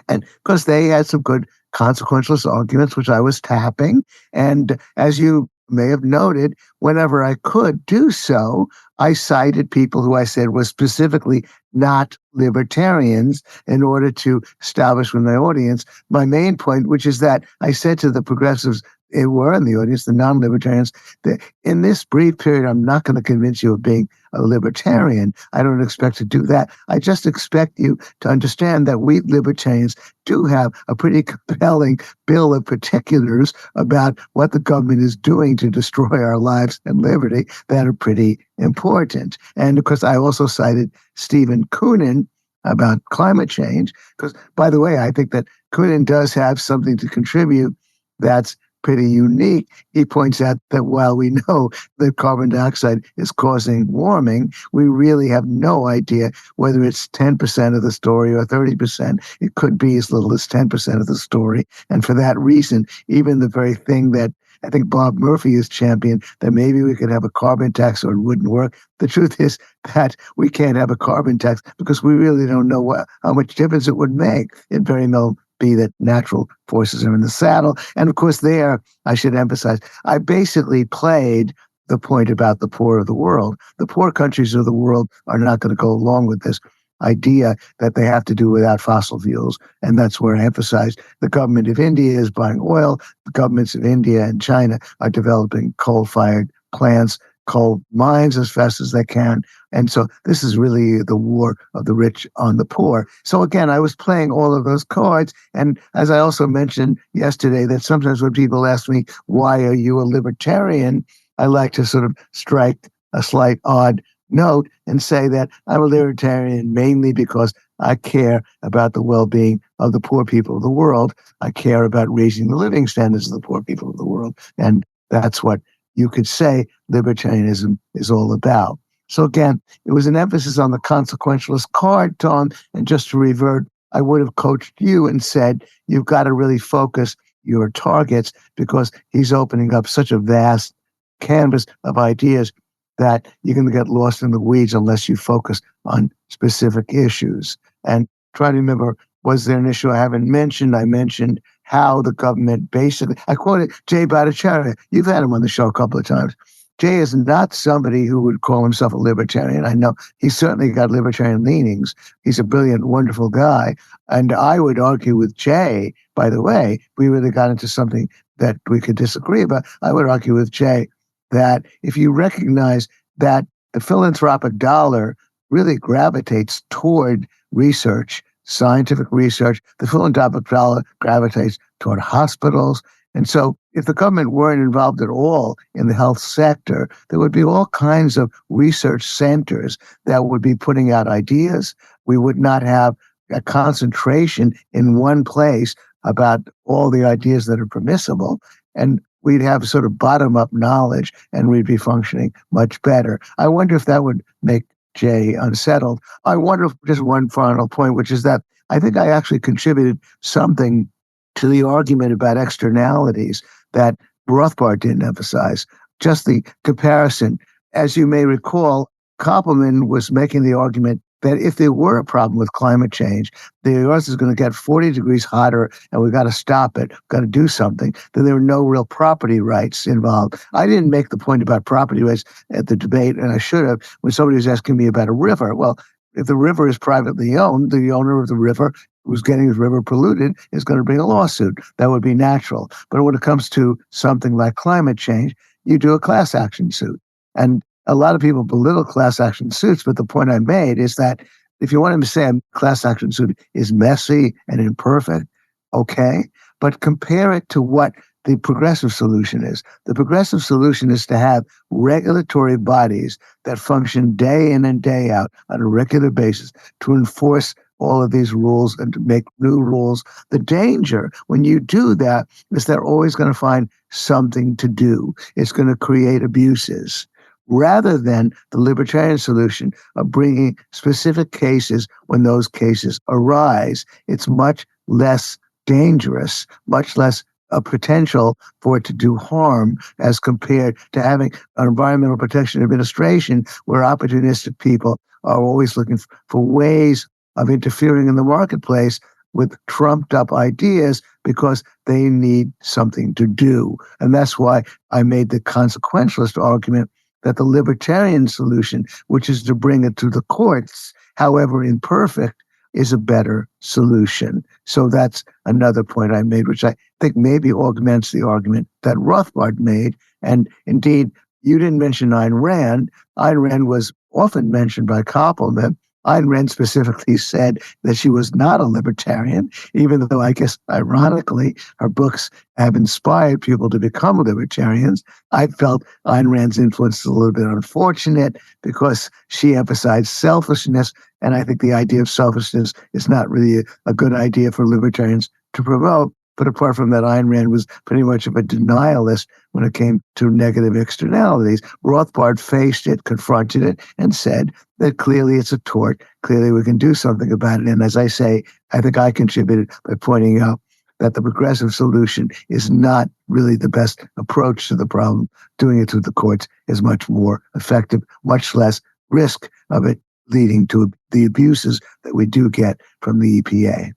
and because they had some good consequentialist arguments, which I was tapping. And as you may have noted, whenever I could do so, I cited people who I said were specifically not libertarians in order to establish with my audience my main point, which is that I said to the progressives who were in the audience, the non-libertarians, that in this brief period, I'm not going to convince you of being a libertarian. I don't expect to do that. I just expect you to understand that we libertarians do have a pretty compelling bill of particulars about what the government is doing to destroy our lives and liberty that are pretty important. And of course, I also cited Stephen Koonin about climate change, because, by the way, I think that Koonin does have something to contribute that's pretty unique. He points out that while we know that carbon dioxide is causing warming, we really have no idea whether it's 10% of the story or 30%. It could be as little as 10% of the story. And for that reason, even the very thing that I think Bob Murphy is championed, that maybe we could have a carbon tax or it wouldn't work. The truth is that we can't have a carbon tax because we really don't know how much difference it would make. It very well be that natural forces are in the saddle. And of course, there, I should emphasize, I basically played the point about the poor of the world. The poor countries of the world are not going to go along with this idea that they have to do without fossil fuels. And that's where I emphasized the government of India is buying oil. The governments of India and China are developing coal-fired plants, coal mines as fast as they can. And so this is really the war of the rich on the poor. So again, I was playing all of those cards. And as I also mentioned yesterday, that sometimes when people ask me, why are you a libertarian? I like to sort of strike a slight odd note and say that I'm a libertarian mainly because I care about the well-being of the poor people of the world. I care about raising the living standards of the poor people of the world. And that's what you could say libertarianism is all about. So again, it was an emphasis on the consequentialist card, Tom. And just to revert, I would have coached you and said, you've got to really focus your targets because he's opening up such a vast canvas of ideas that you're going to get lost in the weeds unless you focus on specific issues. And try to remember, was there an issue I haven't mentioned? I mentioned how the government basically, I quoted Jay Bhattacharya. You've had him on the show a couple of times. Jay is not somebody who would call himself a libertarian. I know he's certainly got libertarian leanings. He's a brilliant, wonderful guy. And I would argue with Jay, by the way, we really got into something that we could disagree about. I would argue with Jay that if you recognize that the philanthropic dollar really gravitates toward research, scientific research, the philanthropic dollar gravitates toward hospitals. And so if the government weren't involved at all in the health sector, there would be all kinds of research centers that would be putting out ideas. We would not have a concentration in one place about all the ideas that are permissible. And we'd have sort of bottom-up knowledge and we'd be functioning much better. I wonder if that would make Jay unsettled. I wonder if just one final point, which is that I think I actually contributed something to the argument about externalities that Rothbard didn't emphasize, just the comparison. As you may recall, Koppelman was making the argument that if there were a problem with climate change, the Earth is going to get 40 degrees hotter and we've got to stop it, got to do something, then there were no real property rights involved. I didn't make the point about property rights at the debate, and I should have, when somebody was asking me about a river. Well, if the river is privately owned, the owner of the river who's getting his river polluted is going to bring a lawsuit. That would be natural. But when it comes to something like climate change, you do a class action suit. And a lot of people belittle class action suits, but the point I made is that if you want him to say a class action suit is messy and imperfect, okay, but compare it to what the progressive solution is. The progressive solution is to have regulatory bodies that function day in and day out on a regular basis to enforce all of these rules and to make new rules. The danger when you do that is they're always going to find something to do. It's going to create abuses, rather than the libertarian solution of bringing specific cases when those cases arise. It's much less dangerous, much less a potential for it to do harm as compared to having an Environmental Protection Administration where opportunistic people are always looking for ways of interfering in the marketplace with trumped up ideas because they need something to do. And that's why I made the consequentialist argument that the libertarian solution, which is to bring it to the courts, however imperfect, is a better solution. So that's another point I made, which I think maybe augments the argument that Rothbard made. And indeed, you didn't mention Ayn Rand. Ayn Rand was often mentioned by Koppelman. Ayn Rand specifically said that she was not a libertarian, even though I guess, ironically, her books have inspired people to become libertarians. I felt Ayn Rand's influence is a little bit unfortunate because she emphasized selfishness, and I think the idea of selfishness is not really a good idea for libertarians to promote. But apart from that, Ayn Rand was pretty much of a denialist when it came to negative externalities. Rothbard faced it, confronted it, and said that clearly it's a tort. Clearly we can do something about it. And as I say, I think I contributed by pointing out that the progressive solution is not really the best approach to the problem. Doing it through the courts is much more effective, much less risk of it leading to the abuses that we do get from the EPA.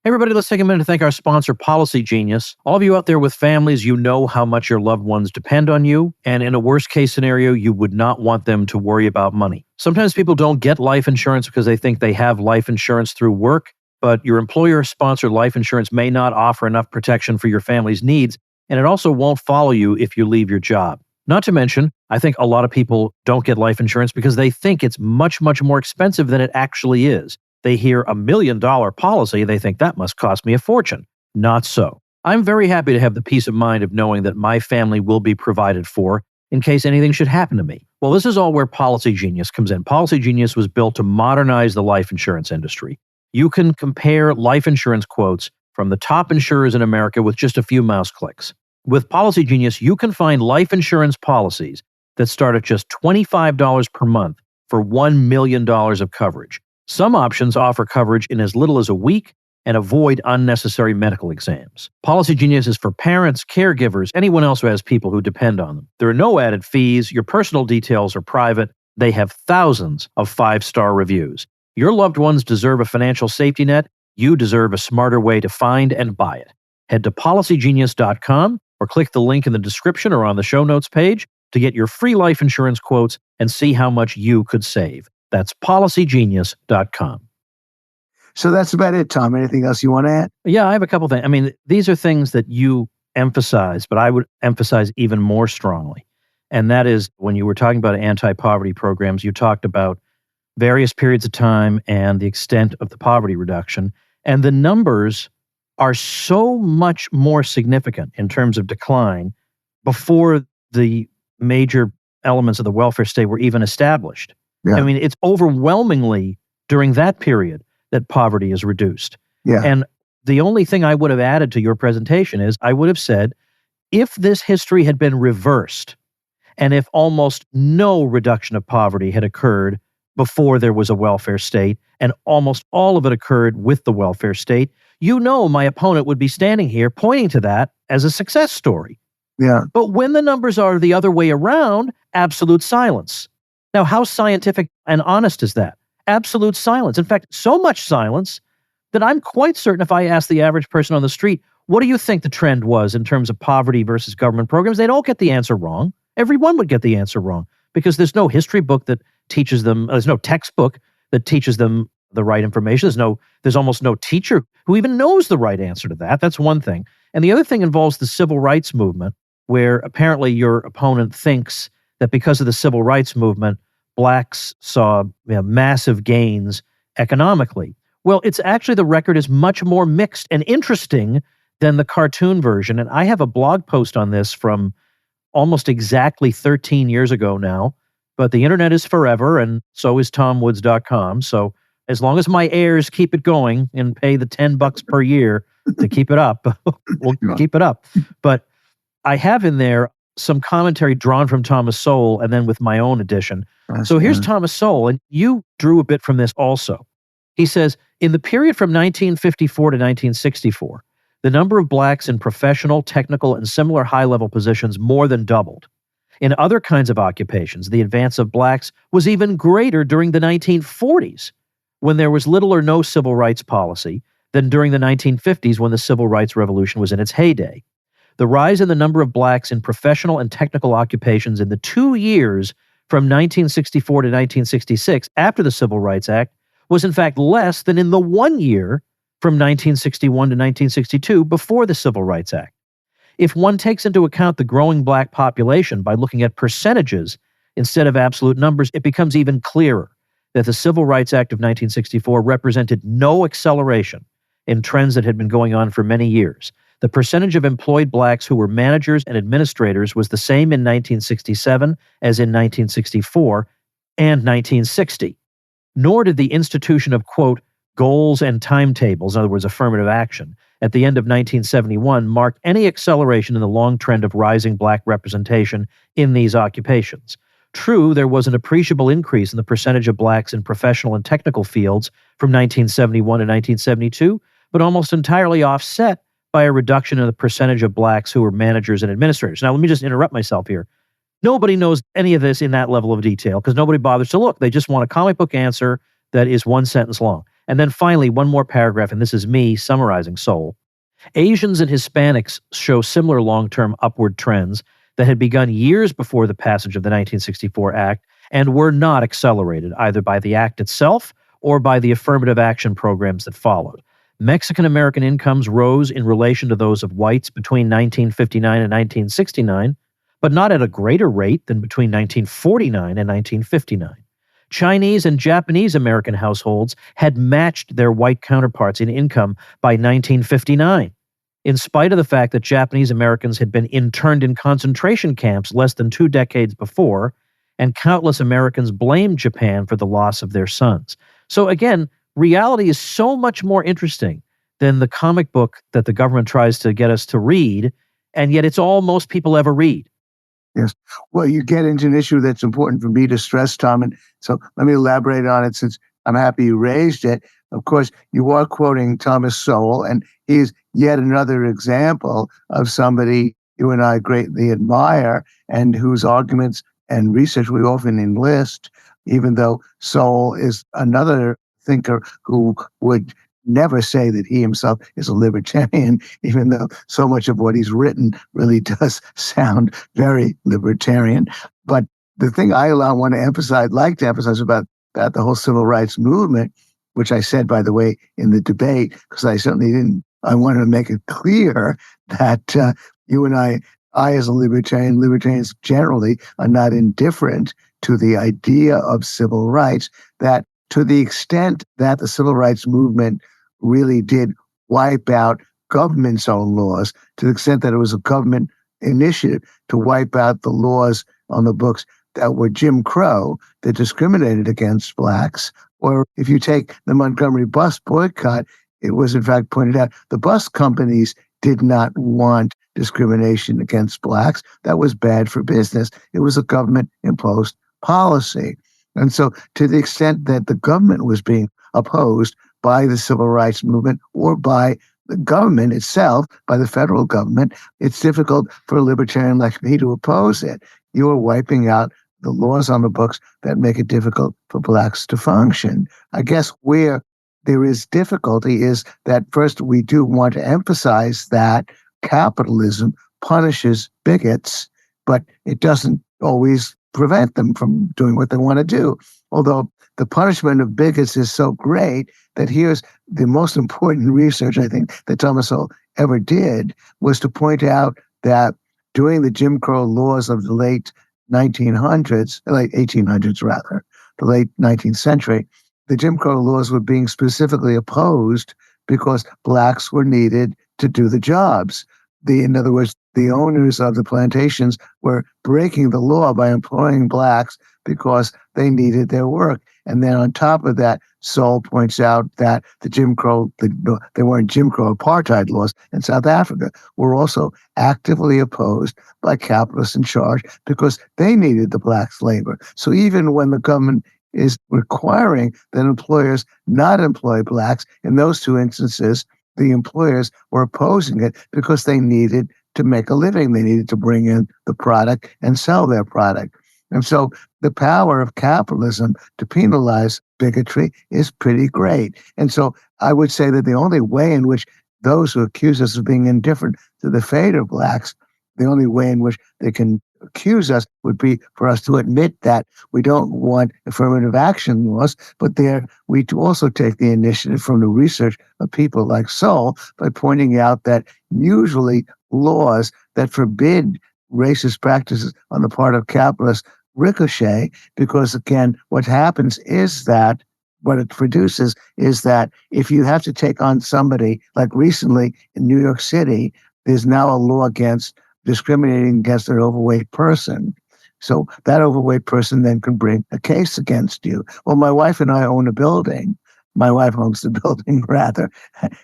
Hey everybody, let's take a minute to thank our sponsor, Policy Genius. All of you out there with families, you know how much your loved ones depend on you, and in a worst-case scenario, you would not want them to worry about money. Sometimes people don't get life insurance because they think they have life insurance through work, but your employer-sponsored life insurance may not offer enough protection for your family's needs, and it also won't follow you if you leave your job. Not to mention, I think a lot of people don't get life insurance because they think it's much, much more expensive than it actually is. They hear $1 million policy, they think that must cost me a fortune. Not so. I'm very happy to have the peace of mind of knowing that my family will be provided for in case anything should happen to me. Well, this is all where Policy Genius comes in. Policy Genius was built to modernize the life insurance industry. You can compare life insurance quotes from the top insurers in America with just a few mouse clicks. With Policy Genius, you can find life insurance policies that start at just $25 per month for $1 million of coverage. Some options offer coverage in as little as a week and avoid unnecessary medical exams. Policy Genius is for parents, caregivers, anyone else who has people who depend on them. There are no added fees. Your personal details are private. They have thousands of 5-star reviews. Your loved ones deserve a financial safety net. You deserve a smarter way to find and buy it. Head to policygenius.com or click the link in the description or on the show notes page to get your free life insurance quotes and see how much you could save. That's policygenius.com. So that's about it, Tom. Anything else you want to add? Yeah, I have a couple things. I mean, these are things that you emphasize, but I would emphasize even more strongly. And that is when you were talking about anti-poverty programs, you talked about various periods of time and the extent of the poverty reduction. And the numbers are so much more significant in terms of decline before the major elements of the welfare state were even established. Yeah. I mean, it's overwhelmingly during that period that poverty is reduced. Yeah. And the only thing I would have added to your presentation is I would have said, if this history had been reversed, and if almost no reduction of poverty had occurred before there was a welfare state, and almost all of it occurred with the welfare state, you know my opponent would be standing here pointing to that as a success story. Yeah. But when the numbers are the other way around, absolute silence. Now, how scientific and honest is that? Absolute silence. In fact, so much silence that I'm quite certain if I asked the average person on the street, what do you think the trend was in terms of poverty versus government programs? They'd all get the answer wrong. Everyone would get the answer wrong because there's no history book that teaches them, there's no textbook that teaches them the right information. There's almost no teacher who even knows the right answer to that. That's one thing. And the other thing involves the civil rights movement, where apparently your opponent thinks that because of the civil rights movement, blacks saw massive gains economically. Well, it's actually the record is much more mixed and interesting than the cartoon version. And I have a blog post on this from almost exactly 13 years ago now, but the internet is forever, and so is TomWoods.com. So as long as my heirs keep it going and pay the $10 per year to keep it up, we'll keep it up. But I have in there some commentary drawn from Thomas Sowell and then with my own addition. So here's Thomas Sowell, and you drew a bit from this also. He says, in the period from 1954 to 1964, the number of blacks in professional, technical, and similar high-level positions more than doubled. In other kinds of occupations, the advance of blacks was even greater during the 1940s, when there was little or no civil rights policy, than during the 1950s when the civil rights revolution was in its heyday. The rise in the number of blacks in professional and technical occupations in the 2 years from 1964 to 1966 after the Civil Rights Act was in fact less than in the 1 year from 1961 to 1962 before the Civil Rights Act. If one takes into account the growing black population by looking at percentages instead of absolute numbers, it becomes even clearer that the Civil Rights Act of 1964 represented no acceleration in trends that had been going on for many years. The percentage of employed blacks who were managers and administrators was the same in 1967 as in 1964 and 1960. Nor did the institution of, quote, goals and timetables, in other words, affirmative action, at the end of 1971 marked any acceleration in the long trend of rising black representation in these occupations. True, there was an appreciable increase in the percentage of blacks in professional and technical fields from 1971 to 1972, but almost entirely offset by a reduction in the percentage of blacks who were managers and administrators. Now, let me just interrupt myself here. Nobody knows any of this in that level of detail because nobody bothers to look. They just want a comic book answer that is one sentence long. And then finally, one more paragraph, and this is me summarizing Sowell. Asians and Hispanics show similar long-term upward trends that had begun years before the passage of the 1964 Act and were not accelerated either by the Act itself or by the affirmative action programs that followed. Mexican-American incomes rose in relation to those of whites between 1959 and 1969, but not at a greater rate than between 1949 and 1959. Chinese and Japanese American households had matched their white counterparts in income by 1959, in spite of the fact that Japanese Americans had been interned in concentration camps less than 2 decades before, and countless Americans blamed Japan for the loss of their sons. So again, reality is so much more interesting than the comic book that the government tries to get us to read, and yet it's all most people ever read. Yes. Well, you get into an issue that's important for me to stress, Tom, and so let me elaborate on it since I'm happy you raised it. Of course, you are quoting Thomas Sowell, and he's yet another example of somebody you and I greatly admire and whose arguments and research we often enlist, even though Sowell is another thinker who would never say that he himself is a libertarian, even though so much of what he's written really does sound very libertarian. But the thing I want to emphasize, like to emphasize about the whole civil rights movement, which I said, by the way, in the debate, because I certainly didn't, I wanted to make it clear that you and I as a libertarian, libertarians generally are not indifferent to the idea of civil rights, that to the extent that the civil rights movement really did wipe out government's own laws, to the extent that it was a government initiative to wipe out the laws on the books that were Jim Crow, that discriminated against blacks. Or if you take the Montgomery bus boycott, it was in fact pointed out the bus companies did not want discrimination against blacks. That was bad for business. It was a government-imposed policy. And so to the extent that the government was being opposed by the civil rights movement or by the government itself, by the federal government, it's difficult for a libertarian like me to oppose it. You are wiping out the laws on the books that make it difficult for blacks to function. I guess where there is difficulty is that first we do want to emphasize that capitalism punishes bigots, but it doesn't always prevent them from doing what they want to do. Although the punishment of bigots is so great that here's the most important research I think that Thomas Sowell ever did, was to point out that during the Jim Crow laws of the late 1800s rather, the late 19th century, the Jim Crow laws were being specifically opposed because blacks were needed to do the jobs. In other words, the owners of the plantations were breaking the law by employing blacks because they needed their work. And then on top of that, Sowell points out that they weren't Jim Crow apartheid laws in South Africa, were also actively opposed by capitalists in charge because they needed the blacks' labor. So even when the government is requiring that employers not employ blacks, in those two instances, the employers were opposing it because they needed to make a living. They needed to bring in the product and sell their product. And so the power of capitalism to penalize bigotry is pretty great. And so I would say that the only way in which those who accuse us of being indifferent to the fate of blacks, the only way in which they can accuse us would be for us to admit that we don't want affirmative action laws, but there we also take the initiative from the research of people like Sol by pointing out that usually laws that forbid racist practices on the part of capitalists ricochet, because again, what happens is that what it produces is that if you have to take on somebody, like recently in New York City, there's now a law against discriminating against an overweight person. So that overweight person then can bring a case against you. Well, my wife and I own a building. My wife owns the building, rather.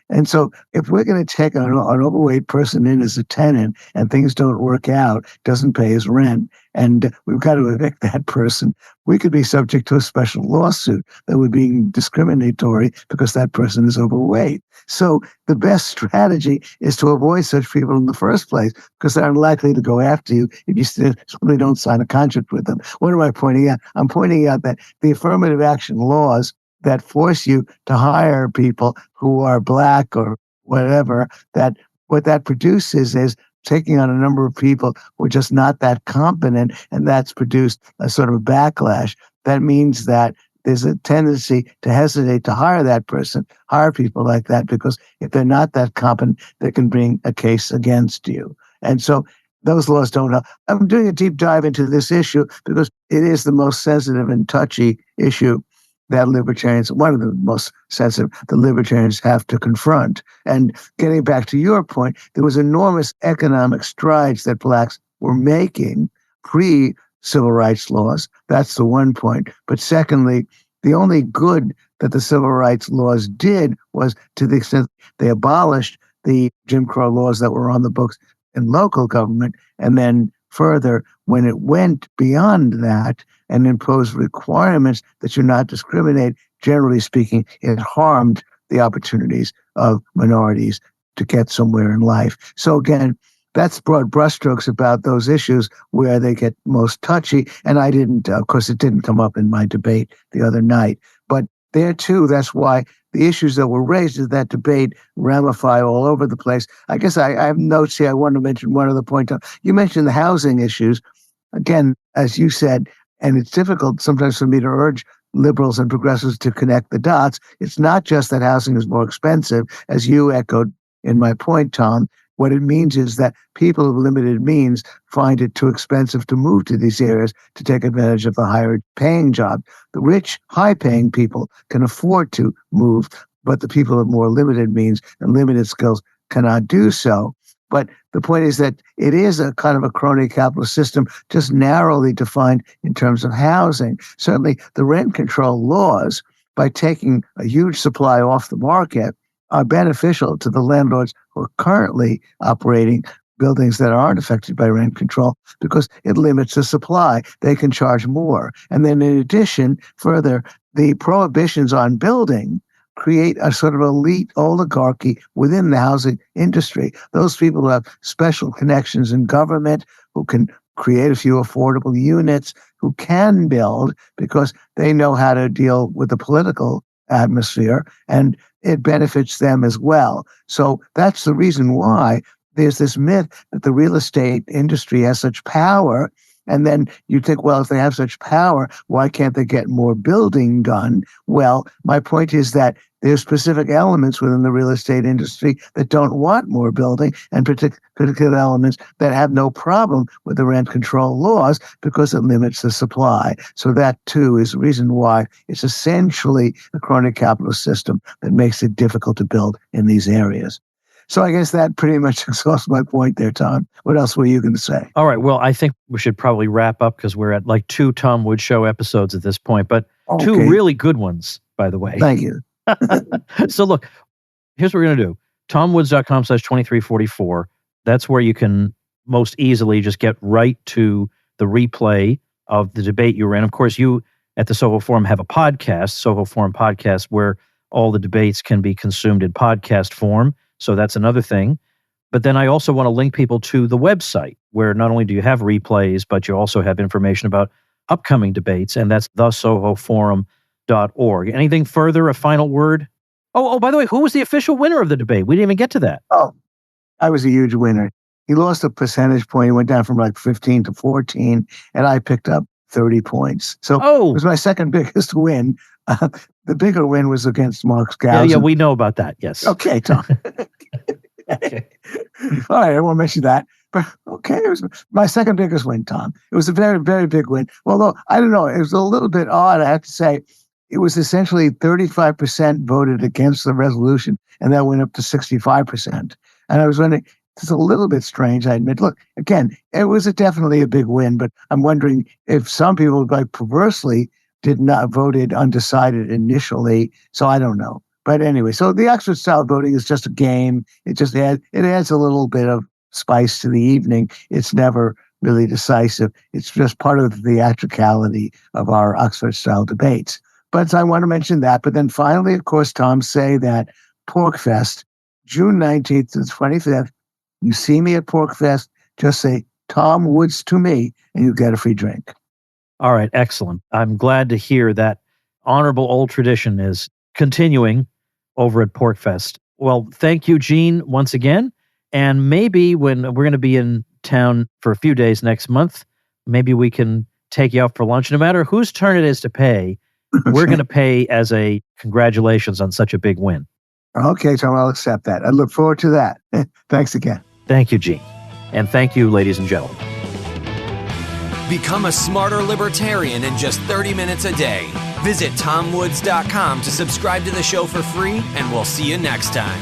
And so if we're going to take an overweight person in as a tenant and things don't work out, doesn't pay his rent, and we've got to evict that person, we could be subject to a special lawsuit that would be discriminatory because that person is overweight. So the best strategy is to avoid such people in the first place because they're unlikely to go after you if you simply don't sign a contract with them. What am I pointing out? I'm pointing out that the affirmative action laws that force you to hire people who are black or whatever, that what that produces is taking on a number of people who are just not that competent, and that's produced a sort of backlash. That means that there's a tendency to hesitate to hire that person, hire people like that, because if they're not that competent, they can bring a case against you. And so those laws don't help. I'm doing a deep dive into this issue because it is the most sensitive and touchy issue that libertarians, one of the most sensitive, the libertarians have to confront. And getting back to your point, there was enormous economic strides that blacks were making pre-civil rights laws. That's the one point. But secondly, the only good that the civil rights laws did was to the extent they abolished the Jim Crow laws that were on the books in local government, and then further, when it went beyond that and imposed requirements that you not discriminate, generally speaking, it harmed the opportunities of minorities to get somewhere in life. So again, that's broad brushstrokes about those issues where they get most touchy. And I didn't, of course, it didn't come up in my debate the other night. But there too, that's why the issues that were raised in that debate ramify all over the place. I guess I have notes here. I want to mention one other point. You mentioned the housing issues. Again, as you said, and it's difficult sometimes for me to urge liberals and progressives to connect the dots. It's not just that housing is more expensive, as you echoed in my point, Tom. What it means is that people of limited means find it too expensive to move to these areas to take advantage of the higher paying job. The rich, high paying people can afford to move, but the people of more limited means and limited skills cannot do so. But the point is that it is a kind of a crony capitalist system, just narrowly defined in terms of housing. Certainly the rent control laws, by taking a huge supply off the market, are beneficial to the landlords who are currently operating buildings that aren't affected by rent control because it limits the supply. They can charge more. And then in addition, further, the prohibitions on building create a sort of elite oligarchy within the housing industry. Those people who have special connections in government, who can create a few affordable units, who can build because they know how to deal with the political atmosphere, and it benefits them as well. So that's the reason why there's this myth that the real estate industry has such power. And then you think, well, if they have such power, why can't they get more building done? Well, my point is that there's specific elements within the real estate industry that don't want more building, and particular elements that have no problem with the rent control laws because it limits the supply. So that, too, is the reason why it's essentially a crony capitalist system that makes it difficult to build in these areas. So I guess that pretty much exhausts my point there, Tom. What else were you going to say? All right. Well, I think we should probably wrap up because we're at like 2 Tom Woods Show episodes at this point, but Okay. 2 really good ones, by the way. Thank you. So look, here's what we're going to do. TomWoods.com/2344. That's where you can most easily just get right to the replay of the debate you were in. Of course, you at the Soho Forum have a podcast, Soho Forum Podcast, where all the debates can be consumed in podcast form. So that's another thing. But then I also want to link people to the website, where not only do you have replays, but you also have information about upcoming debates, and that's thesohoforum.org. Anything further, a final word? Oh, by the way, who was the official winner of the debate? We didn't even get to that. Oh, I was a huge winner. He lost a percentage point. He went down from like 15 to 14, and I picked up 30 points. So it was my second biggest win. The bigger win was against Mark Skousen. Yeah, we know about that, yes. Okay, Tom. Okay. All right, I won't mention that. But okay, it was my second biggest win, Tom. It was a very, very big win. Although, I don't know, it was a little bit odd, I have to say. It was essentially 35% voted against the resolution, and that went up to 65%. And I was wondering, it's a little bit strange, I admit. Look, again, it was definitely a big win, but I'm wondering if some people, like, perversely did not voted undecided initially. So I don't know. But anyway, so the Oxford style voting is just a game. It adds a little bit of spice to the evening. It's never really decisive. It's just part of the theatricality of our Oxford style debates. But I want to mention that. But then finally, of course, Tom, say that PorkFest, June 19th to the 25th, you see me at PorkFest, just say Tom Woods to me, and you get a free drink. All right, excellent. I'm glad to hear that honorable old tradition is continuing over at PorkFest. Well, thank you, Gene, once again. And maybe when we're going to be in town for a few days next month, maybe we can take you out for lunch. No matter whose turn it is to pay, we're going to pay as a congratulations on such a big win. Okay, Tom, I'll accept that. I look forward to that. Thanks again. Thank you, Gene. And thank you, ladies and gentlemen. Become a smarter libertarian in just 30 minutes a day. Visit TomWoods.com to subscribe to the show for free, and we'll see you next time.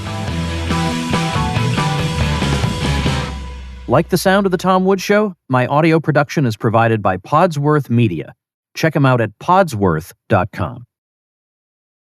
Like the sound of The Tom Woods Show? My audio production is provided by Podsworth Media. Check them out at podsworth.com.